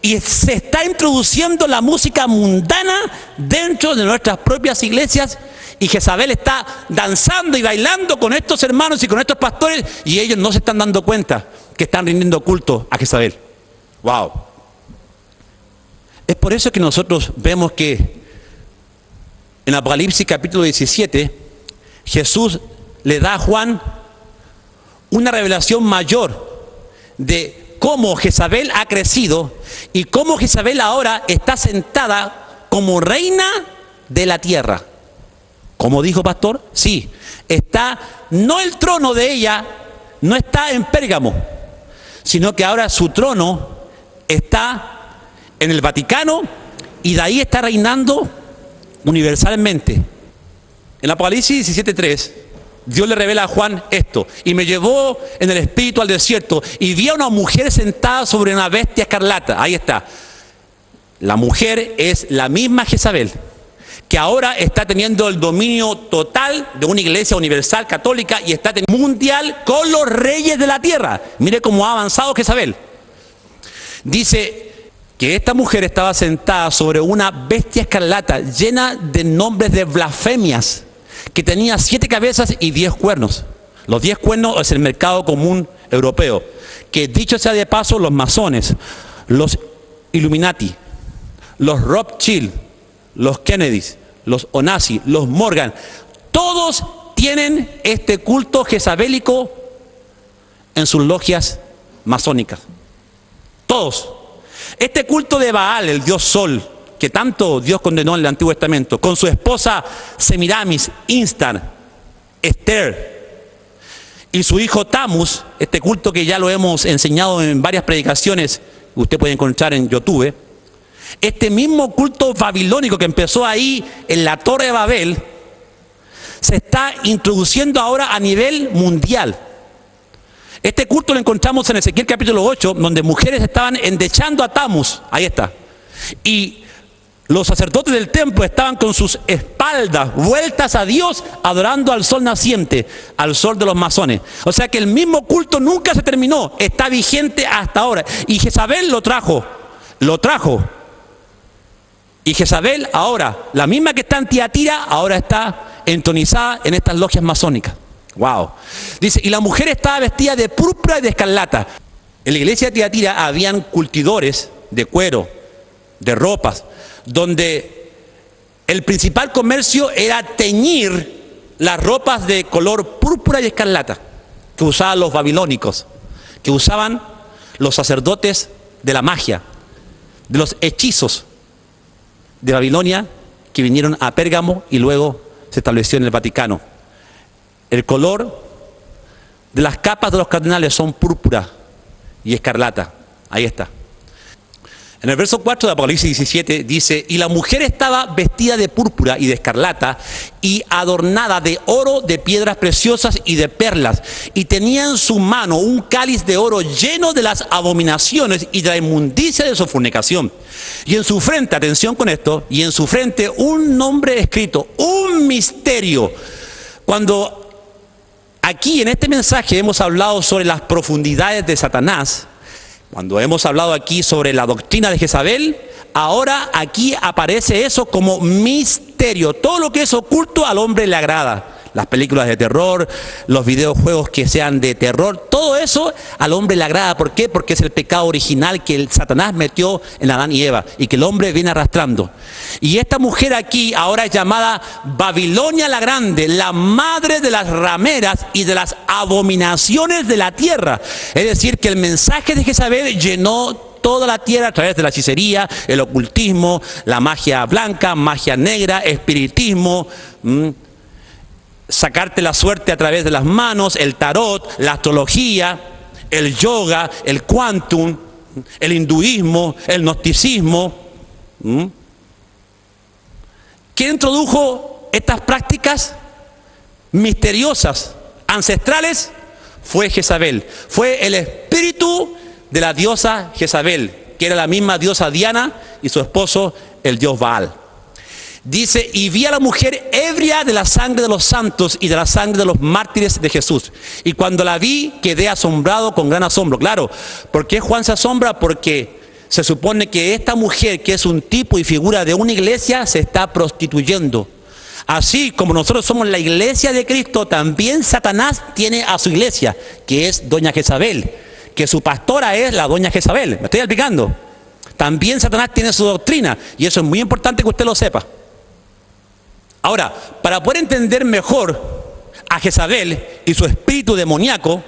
y se está introduciendo la música mundana dentro de nuestras propias iglesias, y Jezabel está danzando y bailando con estos hermanos y con estos pastores, y ellos no se están dando cuenta que están rindiendo culto a Jezabel. ¡Wow! Es por eso que nosotros vemos que en Apocalipsis capítulo 17, Jesús le da a Juan una revelación mayor de cómo Jezabel ha crecido y cómo Jezabel ahora está sentada como reina de la tierra. ¿Cómo dijo, pastor? Sí, está, no el trono de ella, no está en Pérgamo, sino que ahora su trono está en el Vaticano y de ahí está reinando universalmente. En Apocalipsis 17:3, Dios le revela a Juan esto: y me llevó en el espíritu al desierto y vi a una mujer sentada sobre una bestia escarlata. Ahí está. La mujer es la misma Jezabel, que ahora está teniendo el dominio total de una iglesia universal católica y está teniendo mundial con los reyes de la tierra. Mire cómo ha avanzado Jezabel. Dice que esta mujer estaba sentada sobre una bestia escarlata llena de nombres de blasfemias, que tenía 7 cabezas y 10 cuernos. Los 10 cuernos es el mercado común europeo, que dicho sea de paso, los masones, los Illuminati, los Rothschild, los Kennedys, los Onassi, los Morgan, todos tienen este culto jezabélico en sus logias masónicas. Todos. Este culto de Baal, el dios Sol, que tanto Dios condenó en el Antiguo Testamento, con su esposa Semiramis, Instar, Esther, y su hijo Tammuz, este culto que ya lo hemos enseñado en varias predicaciones, usted puede encontrar en YouTube. Este mismo culto babilónico que empezó ahí en la Torre de Babel, se está introduciendo ahora a nivel mundial. Este culto lo encontramos en Ezequiel capítulo 8, donde mujeres estaban endechando a Tammuz, ahí está. Y los sacerdotes del templo estaban con sus espaldas vueltas a Dios, adorando al sol naciente, al sol de los masones. O sea que el mismo culto nunca se terminó, está vigente hasta ahora. Y Jezabel lo trajo. Y Jezabel ahora, la misma que está en Tiatira, ahora está entronizada en estas logias masónicas. Wow. Dice, y la mujer estaba vestida de púrpura y de escarlata. En la iglesia de Tiatira habían curtidores de cuero, de ropas, donde el principal comercio era teñir las ropas de color púrpura y escarlata, que usaban los babilónicos, que usaban los sacerdotes de la magia, de los hechizos de Babilonia, que vinieron a Pérgamo y luego se estableció en el Vaticano. El color de las capas de los cardenales son púrpura y escarlata. Ahí está. En el verso 4 de Apocalipsis 17 dice, y la mujer estaba vestida de púrpura y de escarlata y adornada de oro, de piedras preciosas y de perlas, y tenía en su mano un cáliz de oro lleno de las abominaciones y de la inmundicia de su fornicación. Y en su frente, atención con esto, y en su frente un nombre escrito, un misterio. Cuando aquí en este mensaje hemos hablado sobre las profundidades de Satanás, cuando hemos hablado aquí sobre la doctrina de Jezabel, ahora aquí aparece eso como misterio. Todo lo que es oculto al hombre le agrada. Las películas de terror, los videojuegos que sean de terror, todo eso al hombre le agrada. ¿Por qué? Porque es el pecado original que el Satanás metió en Adán y Eva y que el hombre viene arrastrando. Y esta mujer aquí ahora es llamada Babilonia la Grande, la madre de las rameras y de las abominaciones de la tierra. Es decir, que el mensaje de Jezabel llenó toda la tierra a través de la hechicería, el ocultismo, la magia blanca, magia negra, espiritismo, sacarte la suerte a través de las manos, el tarot, la astrología, el yoga, el quantum, el hinduismo, el gnosticismo. ¿Quién introdujo estas prácticas misteriosas, ancestrales? Fue Jezabel. Fue el espíritu de la diosa Jezabel, que era la misma diosa Diana, y su esposo, el dios Baal. Dice, y vi a la mujer ebria de la sangre de los santos y de la sangre de los mártires de Jesús. Y cuando la vi, quedé asombrado con gran asombro. Claro, ¿por qué Juan se asombra? Porque se supone que esta mujer, que es un tipo y figura de una iglesia, se está prostituyendo. Así como nosotros somos la iglesia de Cristo, también Satanás tiene a su iglesia, que es doña Jezabel, que su pastora es la doña Jezabel. ¿Me estoy explicando? También Satanás tiene su doctrina, y eso es muy importante que usted lo sepa. Ahora, para poder entender mejor a Jezabel y su espíritu demoníaco,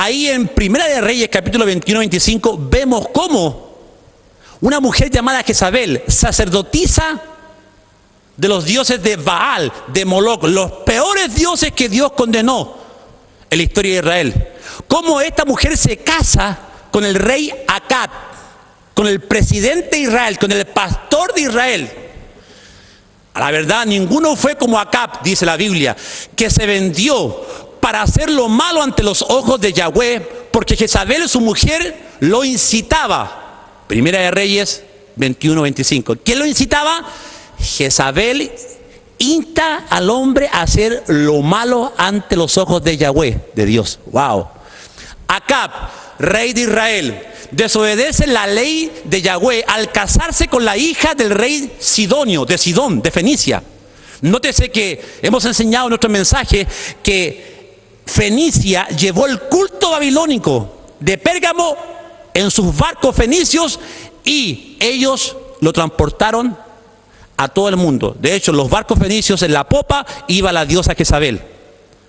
Ahí en Primera de Reyes, capítulo 21-25, vemos cómo una mujer llamada Jezabel, sacerdotisa de los dioses de Baal, de Moloc, los peores dioses que Dios condenó en la historia de Israel. Cómo esta mujer se casa con el rey Acab, con el presidente de Israel, con el pastor de Israel. A la verdad, ninguno fue como Acab, dice la Biblia, que se vendió para hacer lo malo ante los ojos de Yahweh, porque Jezabel, su mujer, lo incitaba. Primera de Reyes 21-25. ¿Quién lo incitaba? Jezabel insta al hombre a hacer lo malo ante los ojos de Yahweh, de Dios. ¡Wow! Acab, rey de Israel, desobedece la ley de Yahweh al casarse con la hija del rey Sidonio, de Sidón, de Fenicia. Nótese que hemos enseñado en nuestro mensaje que Fenicia llevó el culto babilónico de Pérgamo en sus barcos fenicios y ellos lo transportaron a todo el mundo. De hecho, los barcos fenicios, en la popa iba la diosa Jezabel.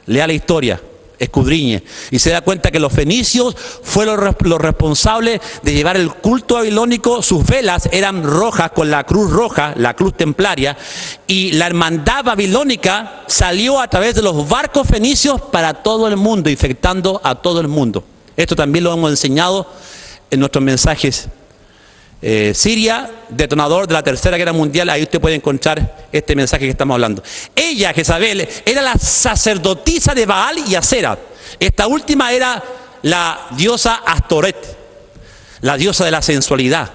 Lea la historia, escudriñe, y se da cuenta que los fenicios fueron los responsables de llevar el culto babilónico. Sus velas eran rojas con la cruz roja, la cruz templaria, y la hermandad babilónica salió a través de los barcos fenicios para todo el mundo, infectando a todo el mundo. Esto también lo hemos enseñado en nuestros mensajes. Siria, detonador de la Tercera Guerra Mundial, ahí usted puede encontrar este mensaje que estamos hablando. Ella, Jezabel, era la sacerdotisa de Baal y Asera. Esta última era la diosa Astoret, la diosa de la sensualidad,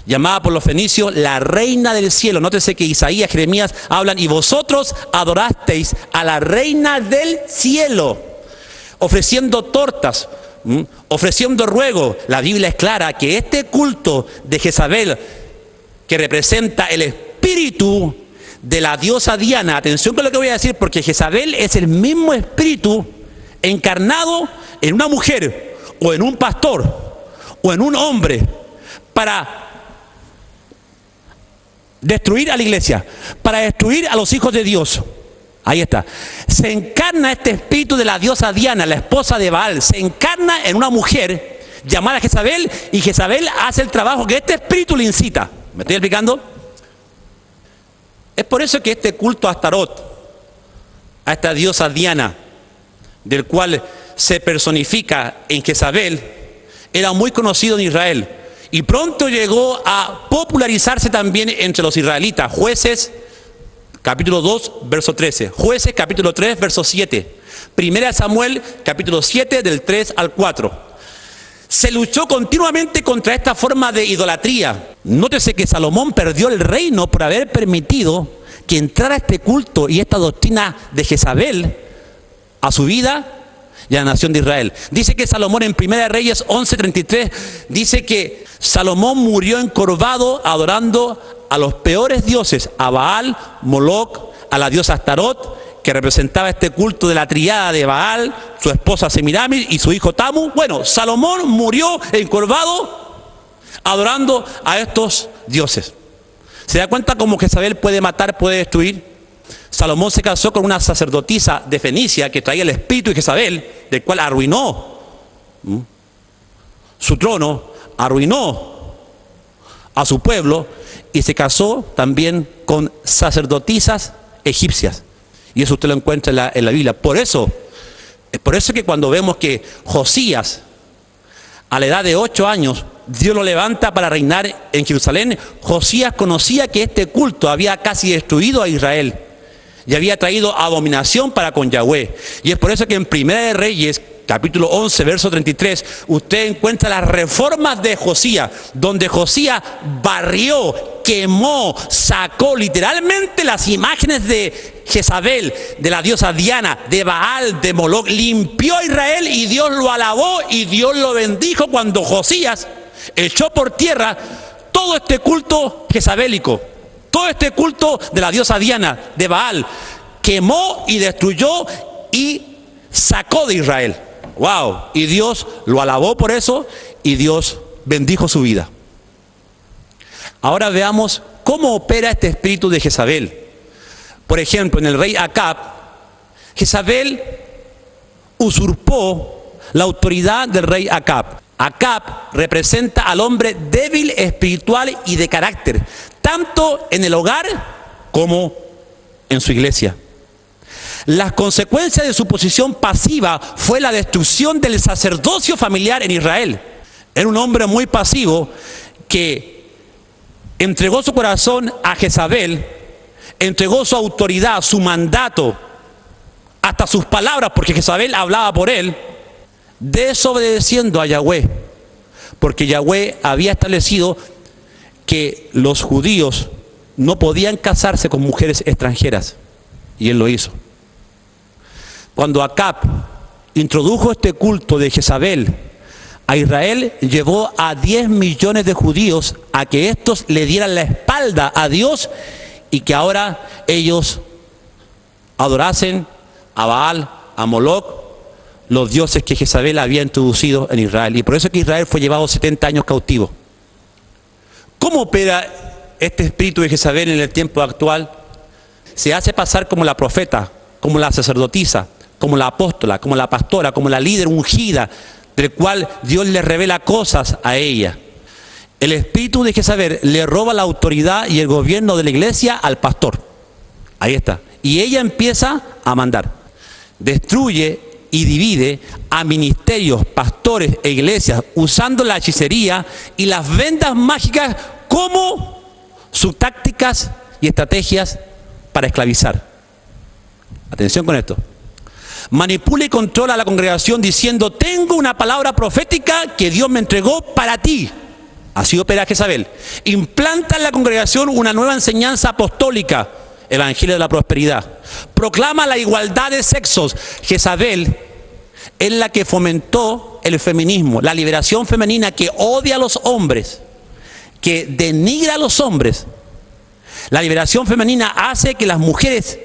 llamada por los fenicios la reina del cielo. Nótese que Isaías, Jeremías hablan: y vosotros adorasteis a la reina del cielo, ofreciendo tortas, ofreciendo ruego. La Biblia es clara que este culto de Jezabel, que representa el espíritu de la diosa Diana, atención con lo que voy a decir, porque Jezabel es el mismo espíritu encarnado en una mujer o en un pastor o en un hombre para destruir a la iglesia, para destruir a los hijos de Dios. Ahí está. Se encarna este espíritu de la diosa Diana, la esposa de Baal. Se encarna en una mujer llamada Jezabel, y Jezabel hace el trabajo que este espíritu le incita. ¿Me estoy explicando? Es por eso que este culto a Astarot, a esta diosa Diana, del cual se personifica en Jezabel, era muy conocido en Israel. Y pronto llegó a popularizarse también entre los israelitas. Jueces capítulo 2, verso 13. Jueces, capítulo 3, verso 7. Primera Samuel, capítulo 7, del 3 al 4. Se luchó continuamente contra esta forma de idolatría. Nótese que Salomón perdió el reino por haber permitido que entrara este culto y esta doctrina de Jezabel a su vida y a la nación de Israel. Dice que Salomón en Primera de Reyes 11:33 dice que Salomón murió encorvado adorando a los peores dioses, a Baal, Moloc, a la diosa Astarot, que representaba este culto de la triada de Baal, su esposa Semiramis y su hijo Tamu. Bueno, Salomón murió encorvado adorando a estos dioses. ¿Se da cuenta cómo Jezabel puede matar, puede destruir? Salomón se casó con una sacerdotisa de Fenicia que traía el espíritu de Jezabel, del cual arruinó su trono, arruinó a su pueblo, y se casó también con sacerdotisas egipcias. Y eso usted lo encuentra en la Biblia. Es por eso que cuando vemos que Josías, a la edad de 8 años, Dios lo levanta para reinar en Jerusalén, Josías conocía que este culto había casi destruido a Israel y había traído abominación para con Yahweh. Y es por eso que en Primera de Reyes, capítulo 11, verso 33, usted encuentra las reformas de Josías, donde Josías barrió, quemó, sacó literalmente las imágenes de Jezabel, de la diosa Diana, de Baal, de Moloc. Limpió a Israel y Dios lo alabó y Dios lo bendijo cuando Josías echó por tierra todo este culto jezabélico, todo este culto de la diosa Diana, de Baal. Quemó y destruyó y sacó de Israel. ¡Wow! Y Dios lo alabó por eso y Dios bendijo su vida. Ahora veamos cómo opera este espíritu de Jezabel. Por ejemplo, en el rey Acab, Jezabel usurpó la autoridad del rey Acab. Acab representa al hombre débil espiritual y de carácter, tanto en el hogar como en su iglesia. Las consecuencias de su posición pasiva fue la destrucción del sacerdocio familiar en Israel. Era un hombre muy pasivo que entregó su corazón a Jezabel, entregó su autoridad, su mandato, hasta sus palabras, porque Jezabel hablaba por él, desobedeciendo a Yahweh, porque Yahweh había establecido que los judíos no podían casarse con mujeres extranjeras, y él lo hizo. Cuando Acab introdujo este culto de Jezabel a Israel, llevó a 10 millones de judíos a que estos le dieran la espalda a Dios y que ahora ellos adorasen a Baal, a Moloch, los dioses que Jezabel había introducido en Israel. Y por eso es que Israel fue llevado 70 años cautivo. ¿Cómo opera este espíritu de Jezabel en el tiempo actual? Se hace pasar como la profeta, como la sacerdotisa, como la apóstola, como la pastora, como la líder ungida, del cual Dios le revela cosas a ella. El espíritu de Jezabel le roba la autoridad y el gobierno de la iglesia al pastor. Ahí está. Y ella empieza a mandar. Destruye y divide a ministerios, pastores e iglesias, usando la hechicería y las vendas mágicas como sus tácticas y estrategias para esclavizar. Atención con esto. Manipula y controla a la congregación diciendo: tengo una palabra profética que Dios me entregó para ti. Así opera Jezabel. Implanta en la congregación una nueva enseñanza apostólica, evangelio de la prosperidad. Proclama la igualdad de sexos. Jezabel es la que fomentó el feminismo, la liberación femenina, que odia a los hombres, que denigra a los hombres. La liberación femenina hace que las mujeres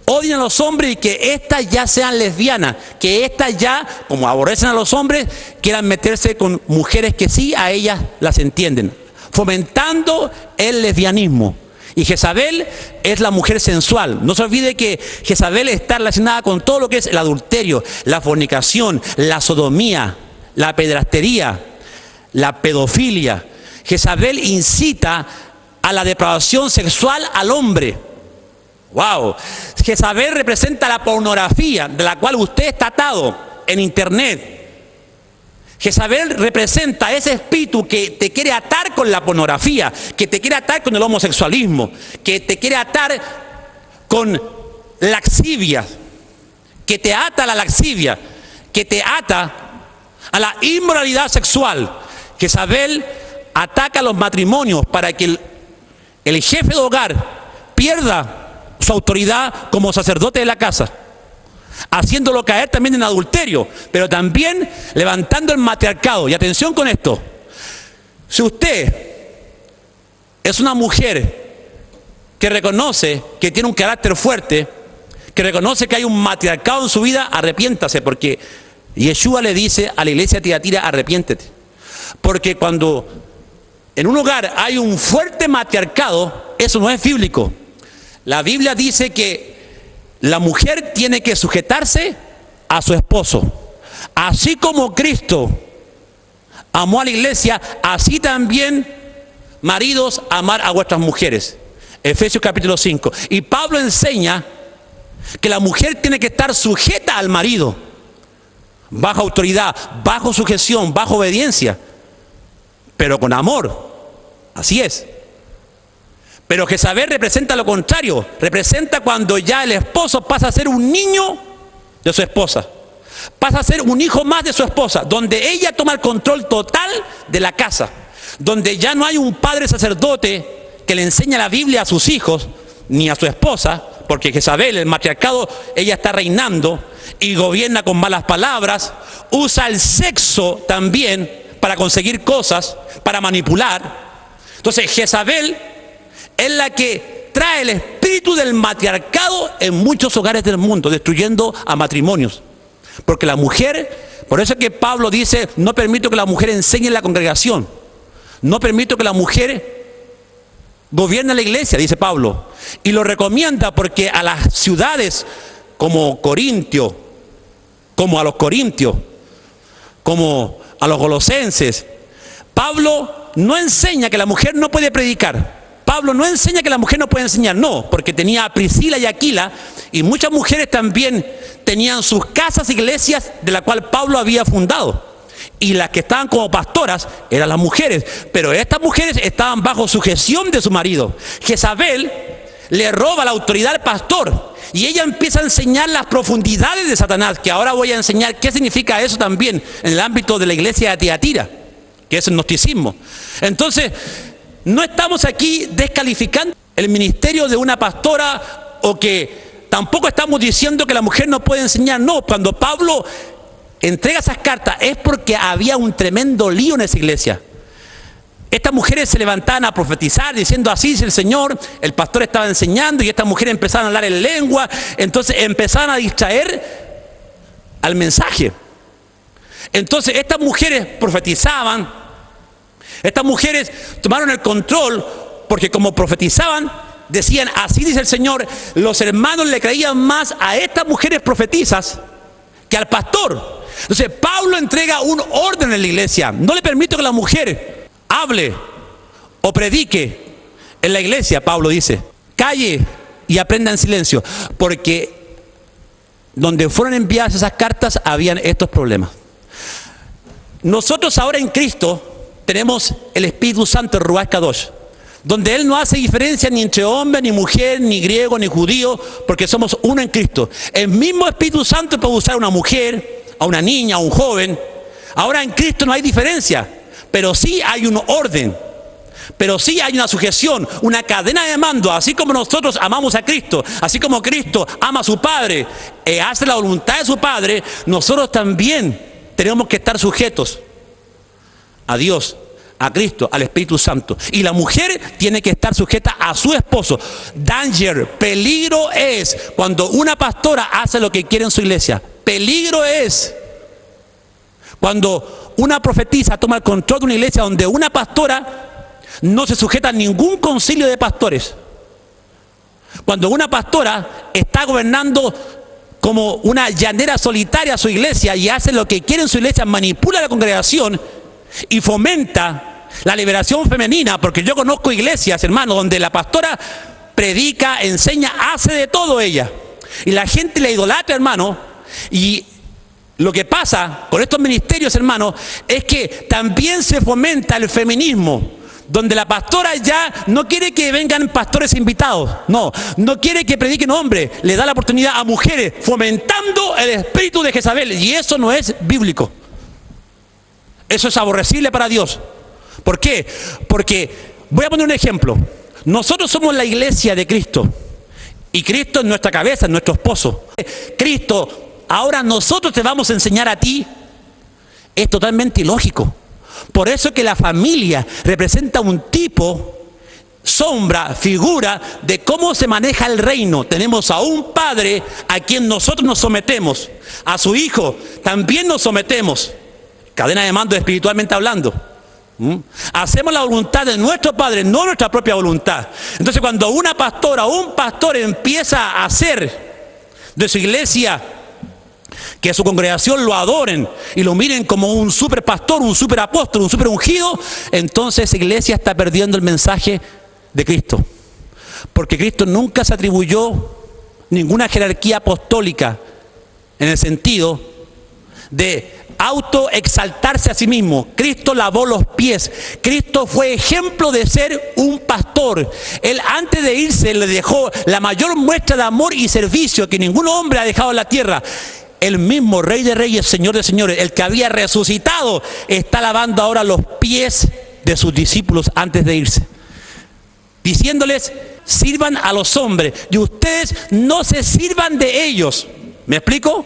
odien a los hombres y que éstas ya sean lesbianas, que éstas ya, como aborrecen a los hombres, quieran meterse con mujeres que sí a ellas las entienden, fomentando el lesbianismo. Y Jezabel es la mujer sensual. No se olvide que Jezabel está relacionada con todo lo que es el adulterio, la fornicación, la sodomía, la pedrastería, la pedofilia. Jezabel incita a la depravación sexual al hombre. ¡Wow! Jezabel representa la pornografía de la cual usted está atado en internet. Jezabel representa ese espíritu que te quiere atar con la pornografía, que te quiere atar con el homosexualismo, que te quiere atar con laxivia, que te ata a la laxivia, que te ata a la inmoralidad sexual. Jezabel ataca a los matrimonios para que el jefe de hogar pierda su autoridad como sacerdote de la casa, haciéndolo caer también en adulterio, pero también levantando el matriarcado. Y atención con esto: si usted es una mujer que reconoce que tiene un carácter fuerte, que reconoce que hay un matriarcado en su vida, arrepiéntase, porque Yeshua le dice a la iglesia de Tiatira: arrepiéntete. Porque cuando en un hogar hay un fuerte matriarcado, eso no es bíblico. La Biblia dice que la mujer tiene que sujetarse a su esposo. Así como Cristo amó a la iglesia, así también, maridos, amar a vuestras mujeres. Efesios capítulo 5. Y Pablo enseña que la mujer tiene que estar sujeta al marido, bajo autoridad, bajo sujeción, bajo obediencia, pero con amor. Así es. Pero Jezabel representa lo contrario. Representa cuando ya el esposo pasa a ser un niño de su esposa, pasa a ser un hijo más de su esposa, donde ella toma el control total de la casa, donde ya no hay un padre sacerdote que le enseña la Biblia a sus hijos ni a su esposa, porque Jezabel, el matriarcado, ella está reinando y gobierna con malas palabras, usa el sexo también para conseguir cosas, para manipular. Entonces Jezabel es la que trae el espíritu del matriarcado en muchos hogares del mundo, destruyendo a matrimonios. Porque la mujer, por eso es que Pablo dice: no permito que la mujer enseñe en la congregación, no permito que la mujer gobierne la iglesia, dice Pablo. Y lo recomienda porque a las ciudades como Corintio, como a los corintios, como a los colosenses, Pablo no enseña que la mujer no puede predicar. Pablo no enseña que la mujer no puede enseñar, no, porque tenía a Priscila y Aquila, y muchas mujeres también tenían sus casas, iglesias, de la cual Pablo había fundado. Y las que estaban como pastoras eran las mujeres, pero estas mujeres estaban bajo sujeción de su marido. Jezabel le roba la autoridad al pastor, y ella empieza a enseñar las profundidades de Satanás, que ahora voy a enseñar qué significa eso también en el ámbito de la iglesia de Tiatira, que es el gnosticismo. Entonces, no estamos aquí descalificando el ministerio de una pastora, o que tampoco estamos diciendo que la mujer no puede enseñar. No, cuando Pablo entrega esas cartas es porque había un tremendo lío en esa iglesia. Estas mujeres se levantaban a profetizar diciendo así dice el Señor. El pastor estaba enseñando y estas mujeres empezaron a hablar en lengua. Entonces empezaron a distraer al mensaje. Entonces estas mujeres profetizaban. Estas mujeres tomaron el control porque como profetizaban, decían así dice el Señor. Los hermanos le creían más a estas mujeres profetizas que al pastor. Entonces Pablo entrega un orden en la iglesia. No le permito que la mujer hable o predique en la iglesia. Pablo dice, calle y aprenda en silencio, porque donde fueron enviadas esas cartas habían estos problemas. Nosotros ahora en Cristo tenemos el Espíritu Santo, el Ruach Kadosh, donde Él no hace diferencia ni entre hombre, ni mujer, ni griego, ni judío, porque somos uno en Cristo. El mismo Espíritu Santo puede usar a una mujer, a una niña, a un joven. Ahora en Cristo no hay diferencia, pero sí hay un orden, pero sí hay una sujeción, una cadena de mando. Así como nosotros amamos a Cristo, así como Cristo ama a su Padre, hace la voluntad de su Padre, nosotros también tenemos que estar sujetos a Dios, a Cristo, al Espíritu Santo. Y la mujer tiene que estar sujeta a su esposo. Danger, peligro es cuando una pastora hace lo que quiere en su iglesia. Peligro es cuando una profetisa toma el control de una iglesia donde una pastora no se sujeta a ningún concilio de pastores. Cuando una pastora está gobernando como una llanera solitaria a su iglesia y hace lo que quiere en su iglesia, manipula a la congregación y fomenta la liberación femenina, porque yo conozco iglesias, hermano, donde la pastora predica, enseña, hace de todo ella. Y la gente la idolatra, hermano. Y lo que pasa con estos ministerios, hermano, es que también se fomenta el feminismo, donde la pastora ya no quiere que vengan pastores invitados, no quiere que prediquen hombres, le da la oportunidad a mujeres, fomentando el espíritu de Jezabel, y eso no es bíblico. Eso es aborrecible para Dios. ¿Por qué? Porque, voy a poner un ejemplo. Nosotros somos la iglesia de Cristo. Y Cristo es nuestra cabeza, es nuestro esposo. Cristo, ahora nosotros te vamos a enseñar a ti. Es totalmente ilógico. Por eso es que la familia representa un tipo, sombra, figura de cómo se maneja el reino. Tenemos a un padre a quien nosotros nos sometemos. A su hijo también nos sometemos. Cadena de mando espiritualmente hablando. Hacemos la voluntad de nuestro Padre, no nuestra propia voluntad. Entonces cuando una pastora o un pastor empieza a hacer de su iglesia que su congregación lo adoren y lo miren como un super pastor, un super apóstol, un super ungido, entonces esa iglesia está perdiendo el mensaje de Cristo. Porque Cristo nunca se atribuyó ninguna jerarquía apostólica en el sentido de autoexaltarse a sí mismo. Cristo lavó los pies. Cristo fue ejemplo de ser un pastor. Él antes de irse le dejó la mayor muestra de amor y servicio que ningún hombre ha dejado en la tierra. El mismo Rey de Reyes, Señor de Señores, el que había resucitado, está lavando ahora los pies de sus discípulos antes de irse, diciéndoles: sirvan a los hombres y ustedes no se sirvan de ellos. ¿Me explico?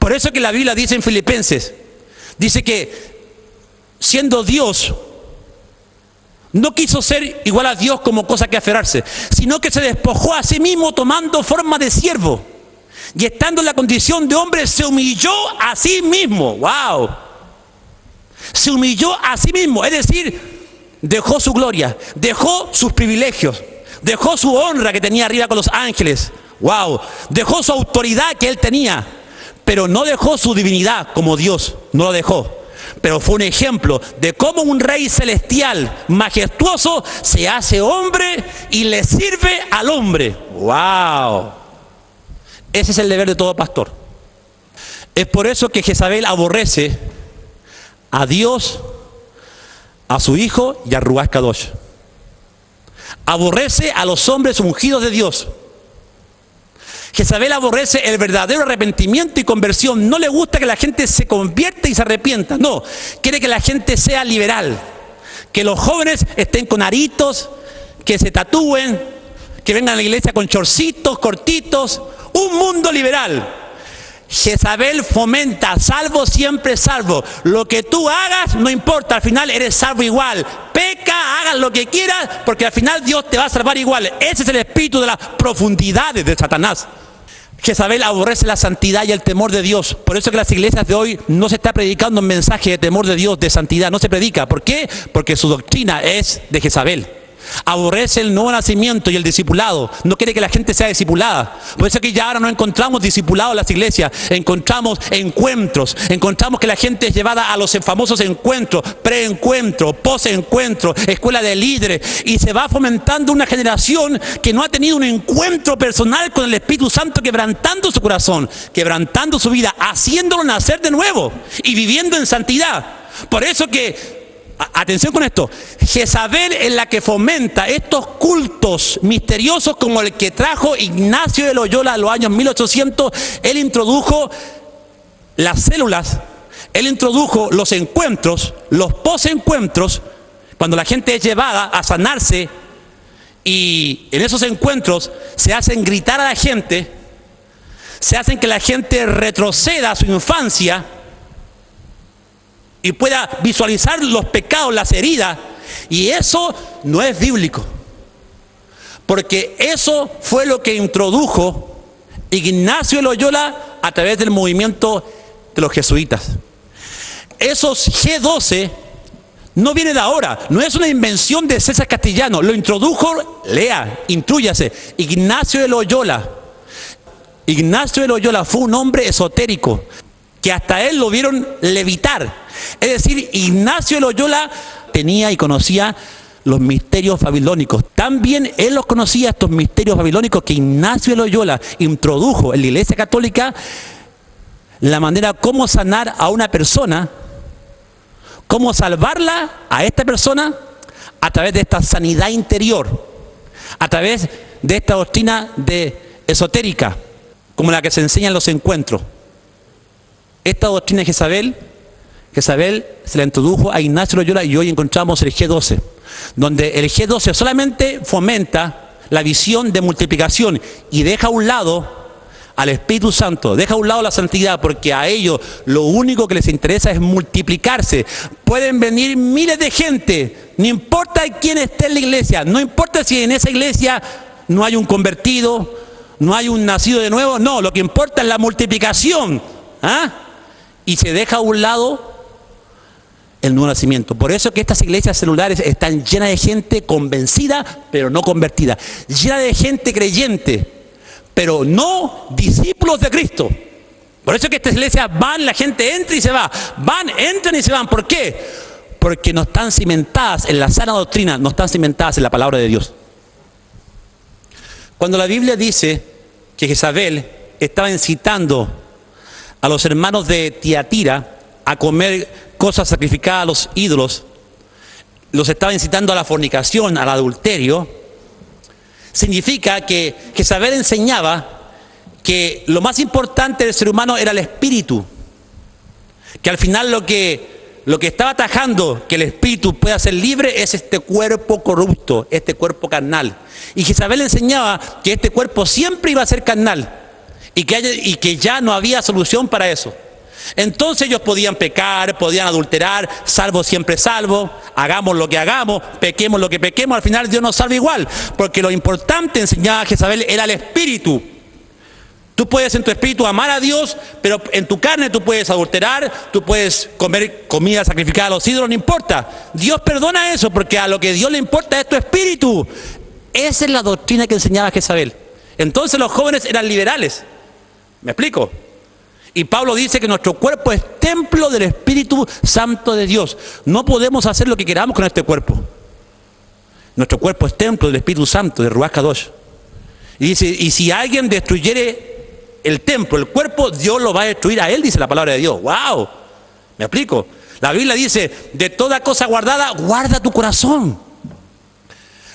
Por eso que la Biblia dice en Filipenses, dice que siendo Dios, no quiso ser igual a Dios como cosa que aferrarse, sino que se despojó a sí mismo tomando forma de siervo. Y estando en la condición de hombre, se humilló a sí mismo. ¡Wow! Se humilló a sí mismo. Es decir, dejó su gloria, dejó sus privilegios, dejó su honra que tenía arriba con los ángeles. ¡Wow! Dejó su autoridad que él tenía pero no dejó su divinidad como Dios, no lo dejó. Pero fue un ejemplo de cómo un rey celestial majestuoso se hace hombre y le sirve al hombre. ¡Wow! Ese es el deber de todo pastor. Es por eso que Jezabel aborrece a Dios, a su hijo y a Ruach Kadosh. Aborrece a los hombres ungidos de Dios. Jezabel aborrece el verdadero arrepentimiento y conversión. No le gusta que la gente se convierta y se arrepienta. No, quiere que la gente sea liberal. Que los jóvenes estén con aritos, que se tatúen, que vengan a la iglesia con chorcitos cortitos. Un mundo liberal. Jezabel fomenta, salvo siempre salvo. Lo que tú hagas no importa, al final eres salvo igual. Peca, hagas lo que quieras, porque al final Dios te va a salvar igual. Ese es el espíritu de las profundidades de Satanás. Jezabel aborrece la santidad y el temor de Dios. Por eso que en las iglesias de hoy no se está predicando un mensaje de temor de Dios, de santidad. No se predica. ¿Por qué? Porque su doctrina es de Jezabel. Aborrece el nuevo nacimiento y el discipulado. No quiere que la gente sea discipulada. Por eso que ya ahora no encontramos discipulados en las iglesias. Encontramos encuentros. Encontramos que la gente es llevada a los famosos encuentros, preencuentro, posencuentro, escuela de líderes. Y se va fomentando una generación que no ha tenido un encuentro personal con el Espíritu Santo, quebrantando su corazón, quebrantando su vida, haciéndolo nacer de nuevo y viviendo en santidad. Por eso que atención con esto, Jezabel es la que fomenta estos cultos misteriosos como el que trajo Ignacio de Loyola en los años 1800. Él introdujo las células, él introdujo los encuentros, los posencuentros, cuando la gente es llevada a sanarse y en esos encuentros se hacen gritar a la gente, se hacen que la gente retroceda a su infancia y pueda visualizar los pecados, las heridas. Y eso no es bíblico. Porque eso fue lo que introdujo Ignacio de Loyola a través del movimiento de los jesuitas. Esos G12 no viene de ahora, no es una invención de César Castellano. Lo introdujo, lea, intrúyase, Ignacio de Loyola. Ignacio de Loyola fue un hombre esotérico, que hasta él lo vieron levitar. Es decir, Ignacio de Loyola tenía y conocía los misterios babilónicos. También él los conocía, estos misterios babilónicos, que Ignacio de Loyola introdujo en la Iglesia Católica, la manera cómo sanar a una persona, cómo salvarla a esta persona a través de esta sanidad interior, a través de esta doctrina esotérica, como la que se enseña en los encuentros. Esta doctrina de Jezabel se la introdujo a Ignacio de Loyola y hoy encontramos el G12, donde el G12 solamente fomenta la visión de multiplicación y deja a un lado al Espíritu Santo, deja a un lado la santidad, porque a ellos lo único que les interesa es multiplicarse. Pueden venir miles de gente, no importa quién esté en la iglesia, no importa si en esa iglesia no hay un convertido, no hay un nacido de nuevo, no, lo que importa es la multiplicación. Y se deja a un lado el nuevo nacimiento. Por eso que estas iglesias celulares están llenas de gente convencida, pero no convertida. Llenas de gente creyente, pero no discípulos de Cristo. Por eso que estas iglesias van, la gente entra y se va. Van, entran y se van. ¿Por qué? Porque no están cimentadas en la sana doctrina, no están cimentadas en la palabra de Dios. Cuando la Biblia dice que Jezabel estaba incitando a los hermanos de Tiatira a comer cosas sacrificadas a los ídolos, los estaba incitando a la fornicación, al adulterio, significa que Jezabel enseñaba que lo más importante del ser humano era el espíritu, que al final lo que estaba atajando que el espíritu pueda ser libre es este cuerpo corrupto, este cuerpo carnal. Y Jezabel enseñaba que este cuerpo siempre iba a ser carnal y que ya no había solución para eso. Entonces ellos podían pecar, podían adulterar, salvo siempre salvo, hagamos lo que hagamos, pequemos lo que pequemos, al final Dios nos salva igual, porque lo importante, enseñaba Jezabel, era el espíritu. Tú puedes en tu espíritu amar a Dios, pero en tu carne tú puedes adulterar, tú puedes comer comida sacrificada a los ídolos, no importa. Dios perdona eso, porque a lo que Dios le importa es tu espíritu. Esa es la doctrina que enseñaba Jezabel. Entonces los jóvenes eran liberales. ¿Me explico? Y Pablo dice que nuestro cuerpo es templo del Espíritu Santo de Dios. No podemos hacer lo que queramos con este cuerpo. Nuestro cuerpo es templo del Espíritu Santo, de Ruach Kadosh. Y dice, y si alguien destruyere el templo, el cuerpo, Dios lo va a destruir a él, dice la palabra de Dios. ¡Wow! ¿Me explico? La Biblia dice, de toda cosa guardada, guarda tu corazón.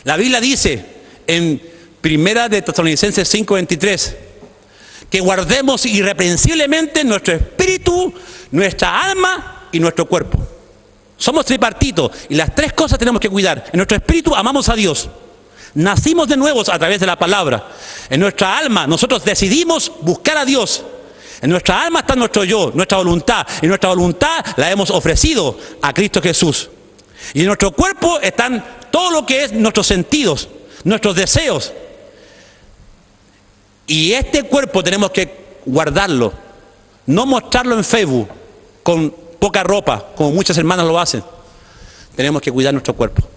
La Biblia dice en Primera de Tesalonicenses 5:23, que guardemos irreprensiblemente nuestro espíritu, nuestra alma y nuestro cuerpo. Somos tripartitos y las tres cosas tenemos que cuidar. En nuestro espíritu amamos a Dios. Nacimos de nuevo a través de la palabra. En nuestra alma nosotros decidimos buscar a Dios. En nuestra alma está nuestro yo, nuestra voluntad. Y nuestra voluntad la hemos ofrecido a Cristo Jesús. Y en nuestro cuerpo están todo lo que es nuestros sentidos, nuestros deseos. Y este cuerpo tenemos que guardarlo. No mostrarlo en Facebook con poca ropa, como muchas hermanas lo hacen. Tenemos que cuidar nuestro cuerpo.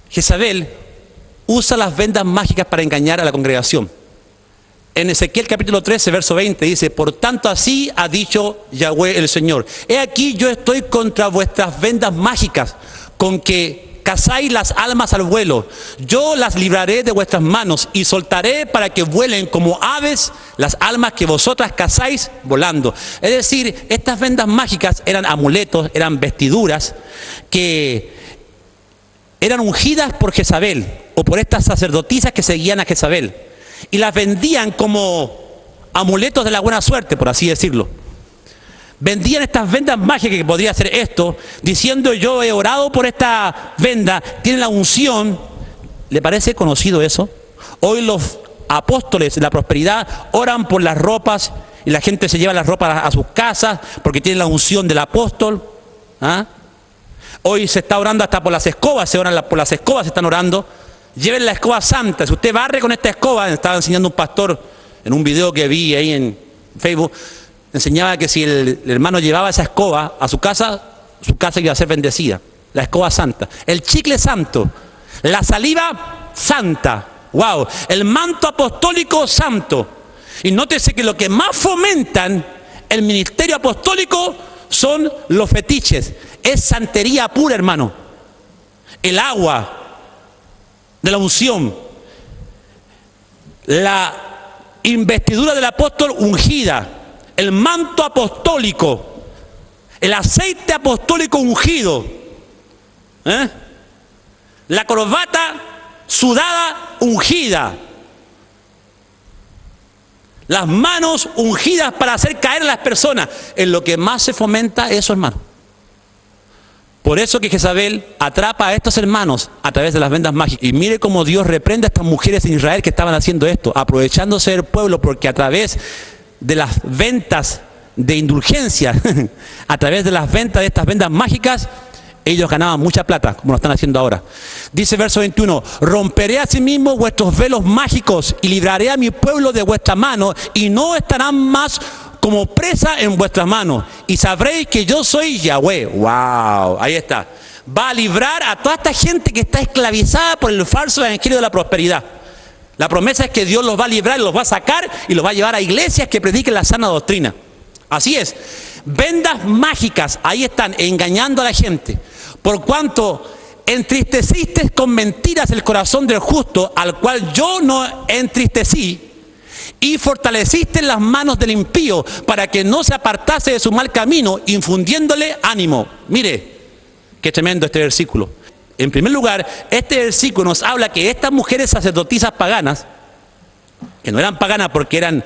Jezabel usa las vendas mágicas para engañar a la congregación. En Ezequiel capítulo 13, verso 20 dice, por tanto así ha dicho Yahweh el Señor. He aquí yo estoy contra vuestras vendas mágicas, con que cazáis las almas al vuelo. Yo las libraré de vuestras manos y soltaré para que vuelen como aves las almas que vosotras cazáis volando. Es decir, estas vendas mágicas eran amuletos, eran vestiduras que eran ungidas por Jezabel o por estas sacerdotisas que seguían a Jezabel. Y las vendían como amuletos de la buena suerte, por así decirlo. Vendían estas vendas mágicas que podría hacer esto, diciendo yo he orado por esta venda, tiene la unción. ¿Le parece conocido eso? Hoy los apóstoles de la prosperidad oran por las ropas y la gente se lleva las ropas a sus casas porque tienen la unción del apóstol. ¿Ah? Hoy se está orando hasta por las escobas, por las escobas se están orando. Lleven la escoba santa. Si usted barre con esta escoba, estaba enseñando un pastor en un video que vi ahí en Facebook, enseñaba que si el hermano llevaba esa escoba a su casa iba a ser bendecida. La escoba santa, el chicle santo, la saliva santa, wow, el manto apostólico santo. Y nótese que lo que más fomentan el ministerio apostólico son los fetiches. Es santería pura, hermano. El agua de la unción, la investidura del apóstol ungida, el manto apostólico, el aceite apostólico ungido, la corbata sudada ungida, las manos ungidas para hacer caer a las personas. Es lo que más se fomenta eso, hermano. Por eso que Jezabel atrapa a estos hermanos a través de las vendas mágicas. Y mire cómo Dios reprende a estas mujeres en Israel que estaban haciendo esto, aprovechándose del pueblo, porque a través de las ventas de indulgencia, a través de las ventas de estas vendas mágicas, ellos ganaban mucha plata, como lo están haciendo ahora. Dice verso 21, romperé asimismo vuestros velos mágicos y libraré a mi pueblo de vuestra mano y no estarán más como presa en vuestras manos y sabréis que yo soy Yahweh. Wow, ahí está. Va a librar a toda esta gente que está esclavizada por el falso evangelio de la prosperidad. La promesa es que Dios los va a librar, los va a sacar y los va a llevar a iglesias que prediquen la sana doctrina. Así es. Vendas mágicas, ahí están, engañando a la gente. Por cuanto entristeciste con mentiras el corazón del justo, al cual yo no entristecí, y fortaleciste las manos del impío para que no se apartase de su mal camino, infundiéndole ánimo. Mire, qué tremendo este versículo. En primer lugar, este versículo nos habla que estas mujeres sacerdotisas paganas, que no eran paganas porque eran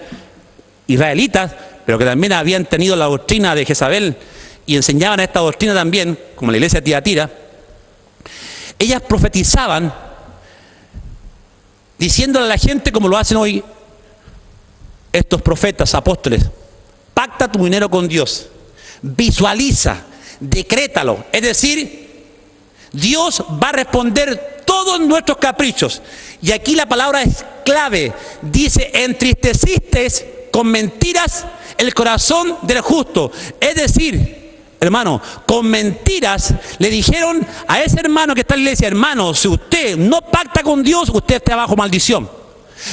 israelitas, pero que también habían tenido la doctrina de Jezabel y enseñaban a esta doctrina también, como la iglesia de Tiatira, ellas profetizaban diciéndole a la gente como lo hacen hoy estos profetas, apóstoles: pacta tu dinero con Dios, visualiza, decrétalo. Es decir, Dios va a responder todos nuestros caprichos. Y aquí la palabra es clave. Dice, entristeciste con mentiras el corazón del justo. Es decir, hermano, con mentiras le dijeron a ese hermano que está en la iglesia: hermano, si usted no pacta con Dios, usted está bajo maldición.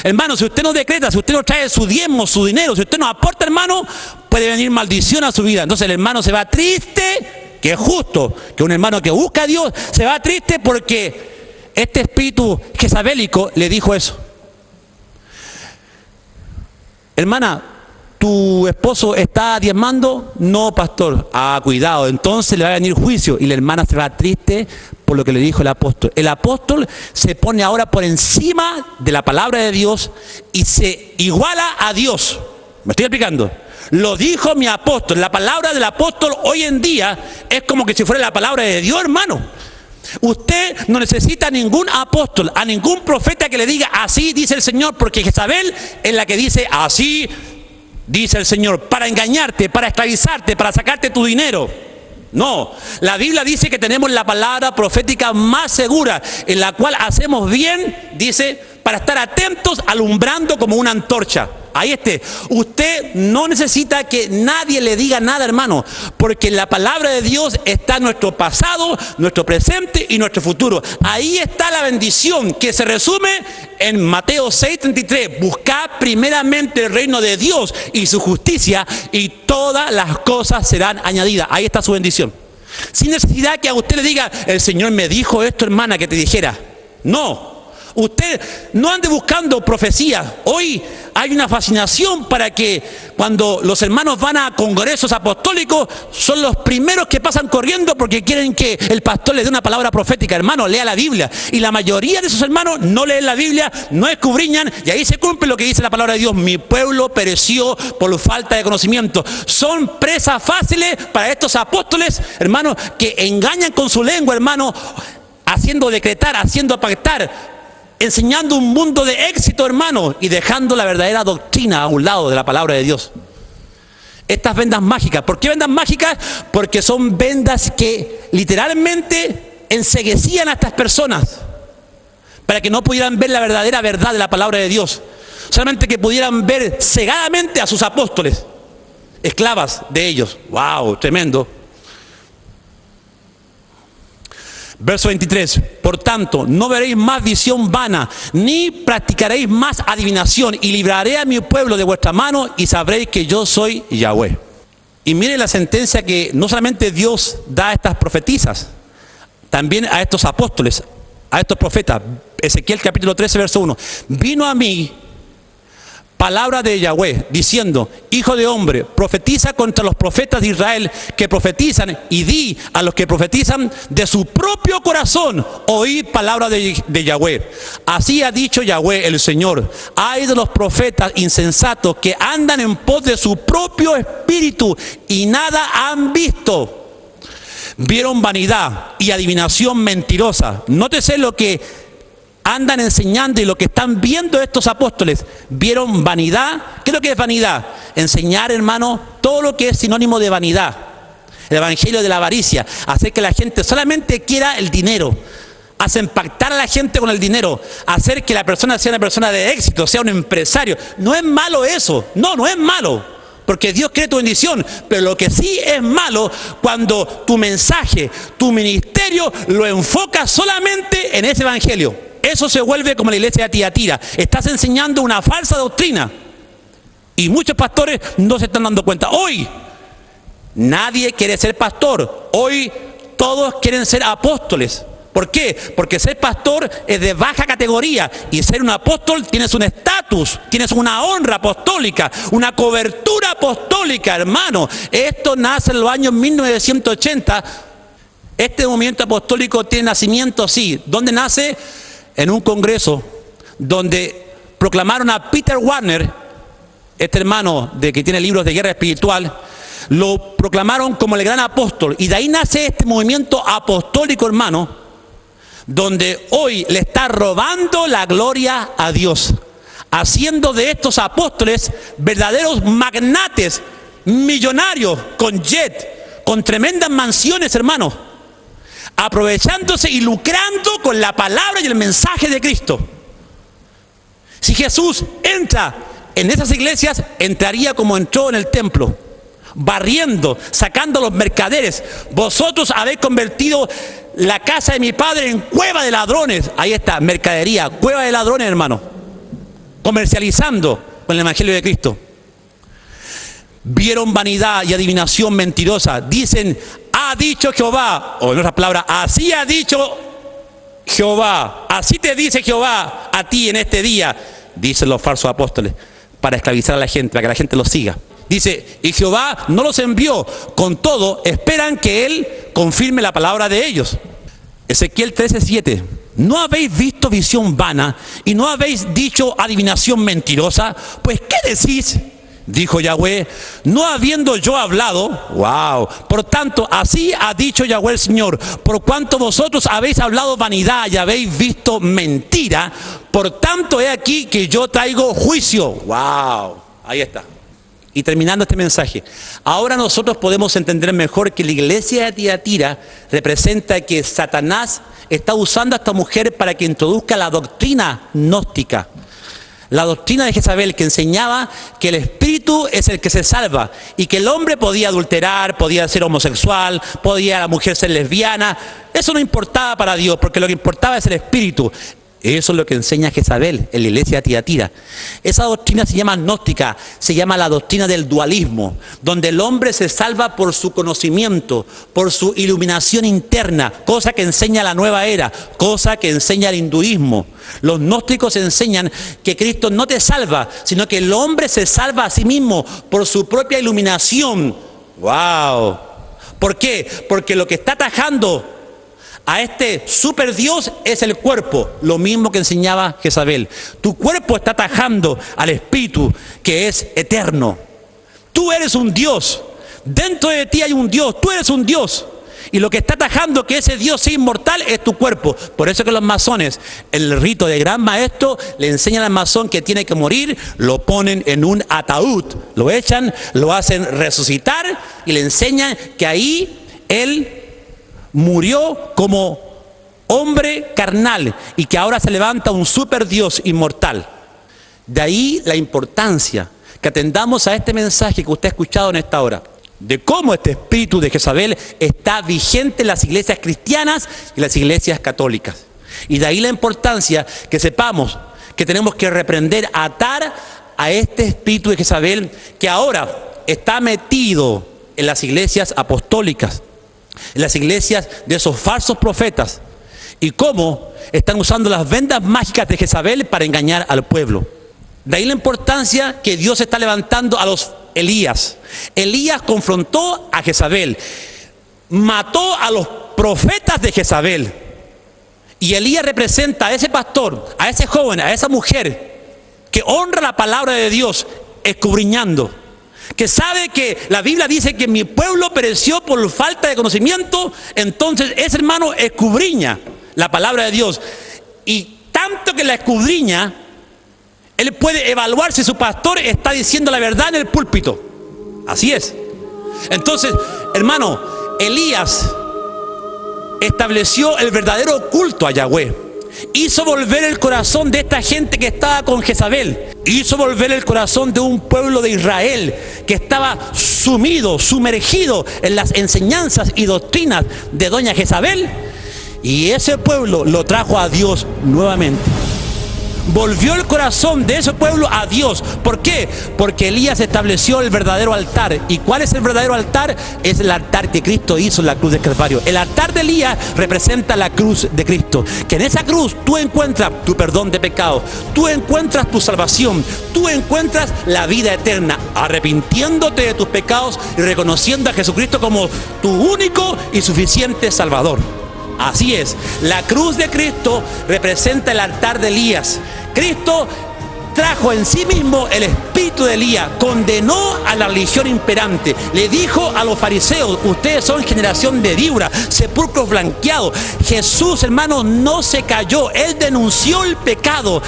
Hermano, si usted no decreta, si usted no trae su diezmo, su dinero, si usted no aporta, hermano, puede venir maldición a su vida. Entonces el hermano se va triste, que es justo, que un hermano que busca a Dios se va triste porque este espíritu jezabélico le dijo eso. Hermana, ¿tu esposo está diezmando? No, pastor. Ah, cuidado, entonces le va a venir juicio y la hermana se va triste por lo que le dijo el apóstol. El apóstol se pone ahora por encima de la palabra de Dios y se iguala a Dios. ¿Me estoy explicando? Lo dijo mi apóstol. La palabra del apóstol hoy en día es como que si fuera la palabra de Dios, hermano. Usted no necesita a ningún apóstol, a ningún profeta que le diga así dice el Señor, porque Jezabel es la que dice así dice el Señor, para engañarte, para esclavizarte, para sacarte tu dinero. No, la Biblia dice que tenemos la palabra profética más segura, en la cual hacemos bien, dice, para estar atentos, alumbrando como una antorcha. Ahí esté. Usted no necesita que nadie le diga nada, hermano, porque en la palabra de Dios está nuestro pasado, nuestro presente y nuestro futuro. Ahí está la bendición que se resume en Mateo 6:33. Buscad primeramente el reino de Dios y su justicia y todas las cosas serán añadidas. Ahí está su bendición. Sin necesidad que a usted le diga, el Señor me dijo esto, hermana, que te dijera. No. Usted no ande buscando profecía. Hoy hay una fascinación para que cuando los hermanos van a congresos apostólicos son los primeros que pasan corriendo porque quieren que el pastor les dé una palabra profética. Hermano, lea la Biblia. Y la mayoría de esos hermanos no leen la Biblia, no escudriñan, y ahí se cumple lo que dice la palabra de Dios. Mi pueblo pereció por falta de conocimiento. Son presas fáciles para estos apóstoles, hermanos, que engañan con su lengua, hermano, haciendo decretar, haciendo pactar, enseñando un mundo de éxito, hermano, y dejando la verdadera doctrina a un lado de la palabra de Dios. Estas vendas mágicas, ¿por qué vendas mágicas? Porque son vendas que literalmente enceguecían a estas personas para que no pudieran ver la verdadera verdad de la palabra de Dios, solamente que pudieran ver cegadamente a sus apóstoles, esclavas de ellos. ¡Wow! Tremendo. Verso 23, por tanto, no veréis más visión vana, ni practicaréis más adivinación, y libraré a mi pueblo de vuestra mano, y sabréis que yo soy Yahweh. Y mire la sentencia que no solamente Dios da a estas profetisas, también a estos apóstoles, a estos profetas. Ezequiel capítulo 13, verso 1. Vino a mí palabra de Yahweh, diciendo, hijo de hombre, profetiza contra los profetas de Israel que profetizan, y di a los que profetizan de su propio corazón, oíd palabra de Yahweh. Así ha dicho Yahweh el Señor, ay de los profetas insensatos que andan en pos de su propio espíritu y nada han visto. Vieron vanidad y adivinación mentirosa. Nótese lo que andan enseñando y lo que están viendo estos apóstoles. Vieron vanidad. ¿Qué es lo que es vanidad? Enseñar, hermano, todo lo que es sinónimo de vanidad. El evangelio de la avaricia. Hacer que la gente solamente quiera el dinero. Hacen pactar a la gente con el dinero. Hacer que la persona sea una persona de éxito, sea un empresario. No es malo eso. No es malo. Porque Dios quiere tu bendición. Pero lo que sí es malo, cuando tu mensaje, tu ministerio, lo enfocas solamente en ese evangelio. Eso se vuelve como la iglesia de Tiatira. Estás enseñando una falsa doctrina. Y muchos pastores no se están dando cuenta. Hoy nadie quiere ser pastor. Hoy todos quieren ser apóstoles. ¿Por qué? Porque ser pastor es de baja categoría. Y ser un apóstol tienes un estatus, tienes una honra apostólica, una cobertura apostólica, hermano. Esto nace en los años 1980. Este movimiento apostólico tiene nacimiento así. ¿Dónde nace? En un congreso donde proclamaron a Peter Wagner, este hermano que tiene libros de guerra espiritual, lo proclamaron como el gran apóstol. Y de ahí nace este movimiento apostólico, hermano, donde hoy le está robando la gloria a Dios, haciendo de estos apóstoles verdaderos magnates, millonarios, con jet, con tremendas mansiones, hermano, aprovechándose y lucrando con la palabra y el mensaje de Cristo. Si Jesús entra en esas iglesias, entraría como entró en el templo, barriendo, sacando a los mercaderes. Vosotros habéis convertido la casa de mi padre en cueva de ladrones. Ahí está, mercadería, cueva de ladrones, hermano. comercializando con el Evangelio de Cristo. Vieron vanidad y adivinación mentirosa. Dicen, ha dicho Jehová, o en otras palabras, así ha dicho Jehová, así te dice Jehová a ti en este día, dicen los falsos apóstoles, para esclavizar a la gente, para que la gente los siga. Dice, y Jehová no los envió, con todo esperan que Él confirme la palabra de ellos. Ezequiel 13:7. ¿No habéis visto visión vana y no habéis dicho adivinación mentirosa? Pues ¿qué decís? Dijo Yahweh, no habiendo yo hablado, wow, por tanto, así ha dicho Yahweh el Señor, por cuanto vosotros habéis hablado vanidad y habéis visto mentira, por tanto he aquí que yo traigo juicio. Wow, ahí está. Y terminando este mensaje, ahora nosotros podemos entender mejor que la iglesia de Tiatira representa que Satanás está usando a esta mujer para que introduzca la doctrina gnóstica. La doctrina de Jezabel, que enseñaba que el espíritu es el que se salva y que el hombre podía adulterar, podía ser homosexual, podía la mujer ser lesbiana. Eso no importaba para Dios, porque lo que importaba es el espíritu. Eso es lo que enseña Jezabel en la iglesia de Tiatira. Esa doctrina se llama gnóstica, se llama la doctrina del dualismo, donde el hombre se salva por su conocimiento, por su iluminación interna, cosa que enseña la nueva era, cosa que enseña el hinduismo. Los gnósticos enseñan que Cristo no te salva, sino que el hombre se salva a sí mismo por su propia iluminación. ¡Wow! ¿Por qué? Porque lo que está atajando a este super Dios es el cuerpo, lo mismo que enseñaba Jezabel. Tu cuerpo está atajando al espíritu que es eterno. Tú eres un Dios, dentro de ti hay un Dios, tú eres un Dios. Y lo que está atajando que ese Dios sea inmortal es tu cuerpo. Por eso que los masones, el rito de gran maestro, le enseñan al masón que tiene que morir, lo ponen en un ataúd, lo echan, lo hacen resucitar y le enseñan que ahí él murió como hombre carnal y que ahora se levanta un super Dios inmortal. De ahí la importancia que atendamos a este mensaje que usted ha escuchado en esta hora, de cómo este espíritu de Jezabel está vigente en las iglesias cristianas y las iglesias católicas. Y de ahí la importancia que sepamos que tenemos que reprender, atar a este espíritu de Jezabel que ahora está metido en las iglesias apostólicas, en las iglesias de esos falsos profetas, y cómo están usando las vendas mágicas de Jezabel para engañar al pueblo. De ahí la importancia que Dios está levantando a los Elías. Elías confrontó a Jezabel, mató a los profetas de Jezabel, y Elías representa a ese pastor, a ese joven, a esa mujer que honra la palabra de Dios, escudriñando, que sabe que la Biblia dice que mi pueblo pereció por falta de conocimiento. Entonces ese hermano escudriña la palabra de Dios, y tanto que la escudriña, él puede evaluar si su pastor está diciendo la verdad en el púlpito. Así es. Entonces, hermano, Elías estableció el verdadero culto a Yahweh. Hizo volver el corazón de esta gente que estaba con Jezabel. Hizo volver el corazón de un pueblo de Israel que estaba sumido, sumergido en las enseñanzas y doctrinas de doña Jezabel. Y ese pueblo lo trajo a Dios nuevamente. Volvió el corazón de ese pueblo a Dios. ¿Por qué? Porque Elías estableció el verdadero altar. ¿Y cuál es el verdadero altar? Es el altar que Cristo hizo en la cruz del Calvario. El altar de Elías representa la cruz de Cristo, que en esa cruz tú encuentras tu perdón de pecados, tú encuentras tu salvación, tú encuentras la vida eterna, arrepintiéndote de tus pecados y reconociendo a Jesucristo como tu único y suficiente Salvador. Así es, la cruz de Cristo representa el altar de Elías. Cristo trajo en sí mismo el espíritu de Elías, condenó a la religión imperante, le dijo a los fariseos: ustedes son generación de víboras, sepulcros blanqueados. Jesús, hermanos, no se cayó, él denunció el pecado.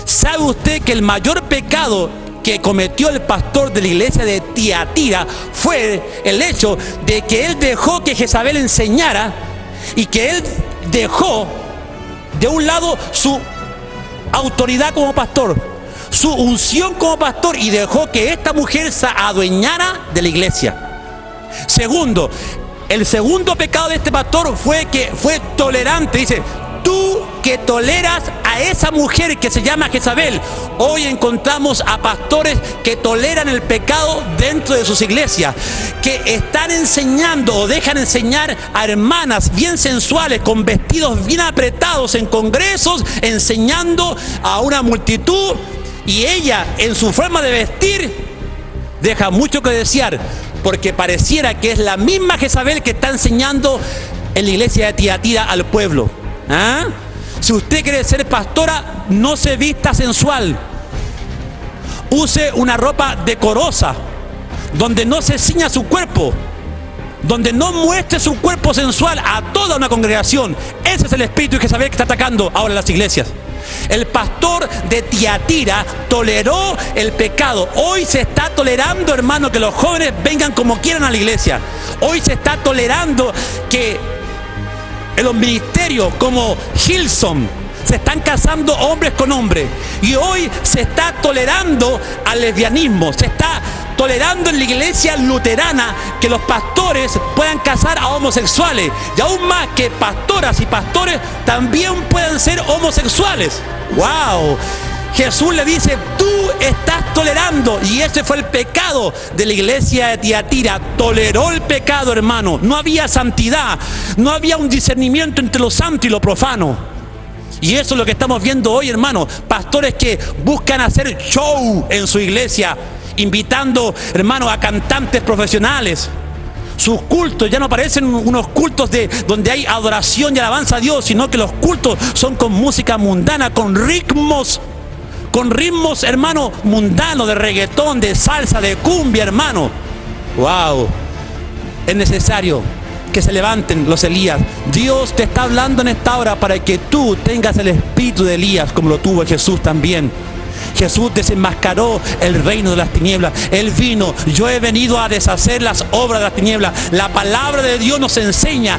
¿Sabe usted que el mayor pecado que cometió el pastor de la iglesia de Tiatira fue el hecho de que él dejó que Jezabel enseñara, y que él dejó de un lado su autoridad como pastor, su unción como pastor, y dejó que esta mujer se adueñara de la iglesia? Segundo, el segundo pecado de este pastor fue que fue tolerante. Dice: tú que toleras a a esa mujer que se llama Jezabel, hoy encontramos a pastores que toleran el pecado dentro de sus iglesias, que están enseñando o dejan enseñar a hermanas bien sensuales con vestidos bien apretados en congresos, enseñando a una multitud, y ella en su forma de vestir deja mucho que desear, porque pareciera que es la misma Jezabel que está enseñando en la iglesia de Tiatira al pueblo. ¿Ah? Si usted quiere ser pastora, no se vista sensual. Use una ropa decorosa, donde no se ciña su cuerpo, donde no muestre su cuerpo sensual a toda una congregación. Ese es el espíritu de Jezabel que está atacando ahora las iglesias. El pastor de Tiatira toleró el pecado. Hoy se está tolerando, hermano, que los jóvenes vengan como quieran a la iglesia. Hoy se está tolerando que en los ministerios como Hillsong se están casando hombres con hombres. Y hoy se está tolerando al lesbianismo. Se está tolerando en la iglesia luterana que los pastores puedan casar a homosexuales. Y aún más, que pastoras y pastores también puedan ser homosexuales. ¡Wow! Jesús le dice, tú estás tolerando, y ese fue el pecado de la iglesia de Tiatira. Toleró el pecado, hermano. No había santidad, no había un discernimiento entre lo santo y lo profano. Y eso es lo que estamos viendo hoy, hermano. Pastores que buscan hacer show en su iglesia, invitando, hermano, a cantantes profesionales. Sus cultos ya no parecen unos cultos donde hay adoración y alabanza a Dios, sino que los cultos son con música mundana, con ritmos, hermano, mundanos, de reggaetón, de salsa, de cumbia, hermano. ¡Wow! Es necesario que se levanten los Elías. Dios te está hablando en esta hora para que tú tengas el espíritu de Elías, como lo tuvo Jesús también. Jesús desenmascaró el reino de las tinieblas. Él vino, yo he venido a deshacer las obras de las tinieblas. La palabra de Dios nos enseña.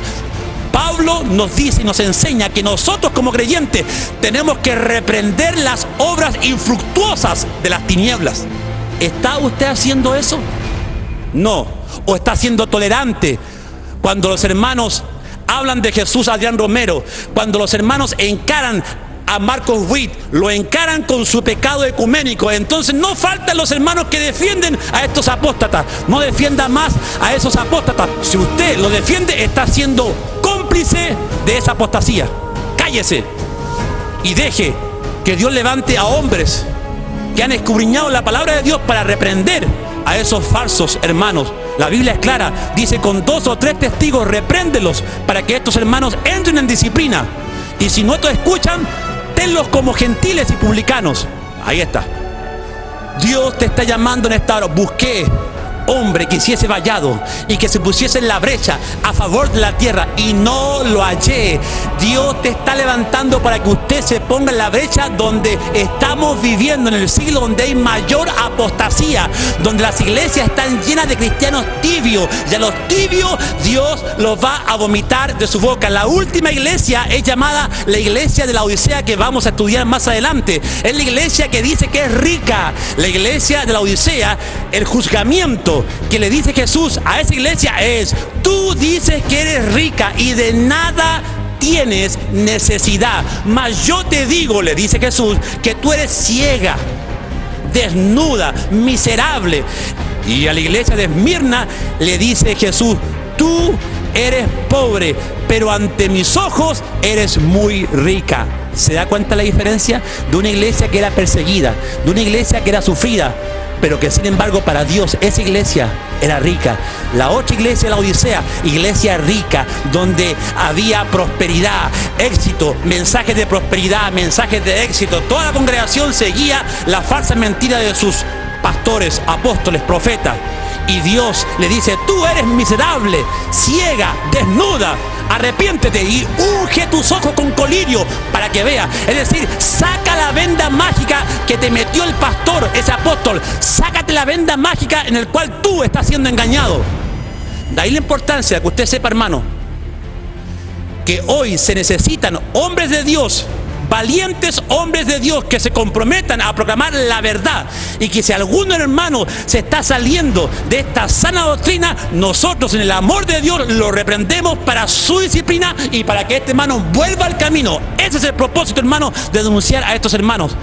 Pablo nos dice y nos enseña que nosotros como creyentes tenemos que reprender las obras infructuosas de las tinieblas. ¿Está usted haciendo eso? No. ¿O está siendo tolerante cuando los hermanos hablan de Jesús Adrián Romero? Cuando los hermanos encaran a Marcos Witt, lo encaran con su pecado ecuménico. Entonces no faltan los hermanos que defienden a estos apóstatas. No defienda más a esos apóstatas. Si usted lo defiende, está siendo cómplice de esa apostasía. Cállese y deje que Dios levante a hombres que han escudriñado la palabra de Dios para reprender a esos falsos hermanos. La Biblia es clara, dice, con 2 o 3 testigos repréndelos para que estos hermanos entren en disciplina. Y si no te escuchan, tenlos como gentiles y publicanos. Ahí está. Dios te está llamando en esta hora. Busqué hombre que hiciese vallado y que se pusiese en la brecha a favor de la tierra, y no lo hallé. Dios te está levantando para que usted se ponga en la brecha donde estamos viviendo, en el siglo donde hay mayor apostasía, donde las iglesias están llenas de cristianos tibios, y a los tibios Dios los va a vomitar de su boca. La última iglesia es llamada la iglesia de la Odisea, que vamos a estudiar más adelante. Es la iglesia que dice que es rica. La iglesia de la Odisea, el juzgamiento que le dice Jesús a esa iglesia es: tú dices que eres rica y de nada tienes necesidad, mas yo te digo, le dice Jesús, que tú eres ciega, desnuda, miserable. Y a la iglesia de Esmirna le dice Jesús: tú eres pobre, pero ante mis ojos eres muy rica. ¿Se da cuenta la diferencia? De una iglesia que era perseguida, de una iglesia que era sufrida, pero que sin embargo para Dios esa iglesia era rica. La otra iglesia, la Odisea, iglesia rica, donde había prosperidad, éxito, mensajes de prosperidad, mensajes de éxito. Toda la congregación seguía la falsa mentira de sus pastores, apóstoles, profetas. Y Dios le dice: tú eres miserable, ciega, desnuda, arrepiéntete y unge tus ojos con colirio para que veas. Es decir, saca la venda mágica que te metió el pastor, ese apóstol. Sácate la venda mágica en el cual tú estás siendo engañado. De ahí la importancia que usted sepa, hermano, que hoy se necesitan hombres de Dios valientes hombres de Dios que se comprometan a proclamar la verdad, y que si algún hermano se está saliendo de esta sana doctrina, nosotros en el amor de Dios lo reprendemos para su disciplina y para que este hermano vuelva al camino. Ese es el propósito, hermano, de denunciar a estos hermanos,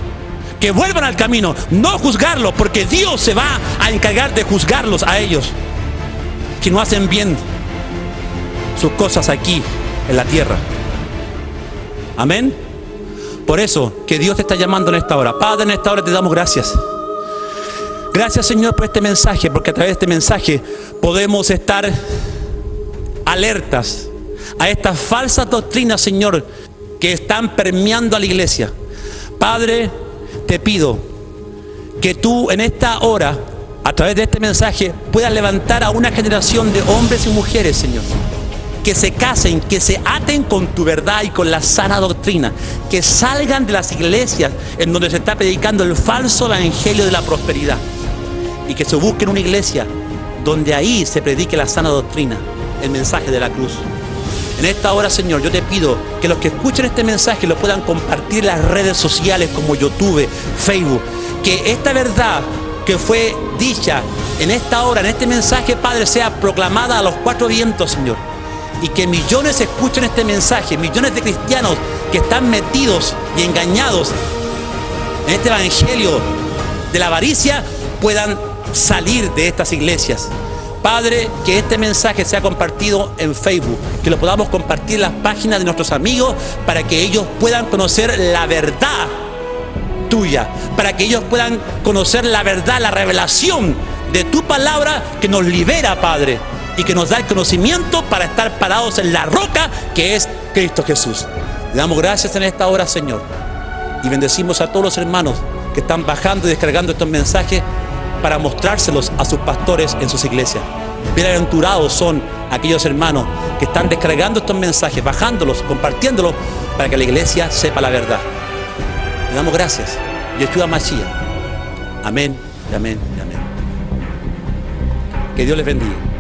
que vuelvan al camino, no juzgarlos, porque Dios se va a encargar de juzgarlos a ellos que no hacen bien sus cosas aquí en la tierra. Amén. Por eso que Dios te está llamando en esta hora. Padre, en esta hora te damos gracias. Gracias, Señor, por este mensaje, porque a través de este mensaje podemos estar alertas a estas falsas doctrinas, Señor, que están permeando a la iglesia. Padre, te pido que tú en esta hora, a través de este mensaje, puedas levantar a una generación de hombres y mujeres, Señor, que se casen, que se aten con tu verdad y con la sana doctrina, que salgan de las iglesias en donde se está predicando el falso evangelio de la prosperidad, y que se busquen una iglesia donde ahí se predique la sana doctrina, el mensaje de la cruz. En esta hora, Señor, yo te pido que los que escuchen este mensaje lo puedan compartir en las redes sociales como YouTube, Facebook, que esta verdad que fue dicha en esta hora, en este mensaje, Padre, sea proclamada a los cuatro vientos, Señor, y que millones escuchen este mensaje, millones de cristianos que están metidos y engañados en este evangelio de la avaricia puedan salir de estas iglesias. Padre, que este mensaje sea compartido en Facebook, que lo podamos compartir en las páginas de nuestros amigos, para que ellos puedan conocer la verdad tuya, para que ellos puedan conocer la verdad, la revelación de tu palabra que nos libera, Padre, y que nos da el conocimiento para estar parados en la roca que es Cristo Jesús. Le damos gracias en esta hora, Señor, y bendecimos a todos los hermanos que están bajando y descargando estos mensajes para mostrárselos a sus pastores en sus iglesias. Bienaventurados son aquellos hermanos que están descargando estos mensajes, bajándolos, compartiéndolos, para que la iglesia sepa la verdad. Le damos gracias. Yeshua Mashiach. Amén, y amén, y amén. Que Dios les bendiga.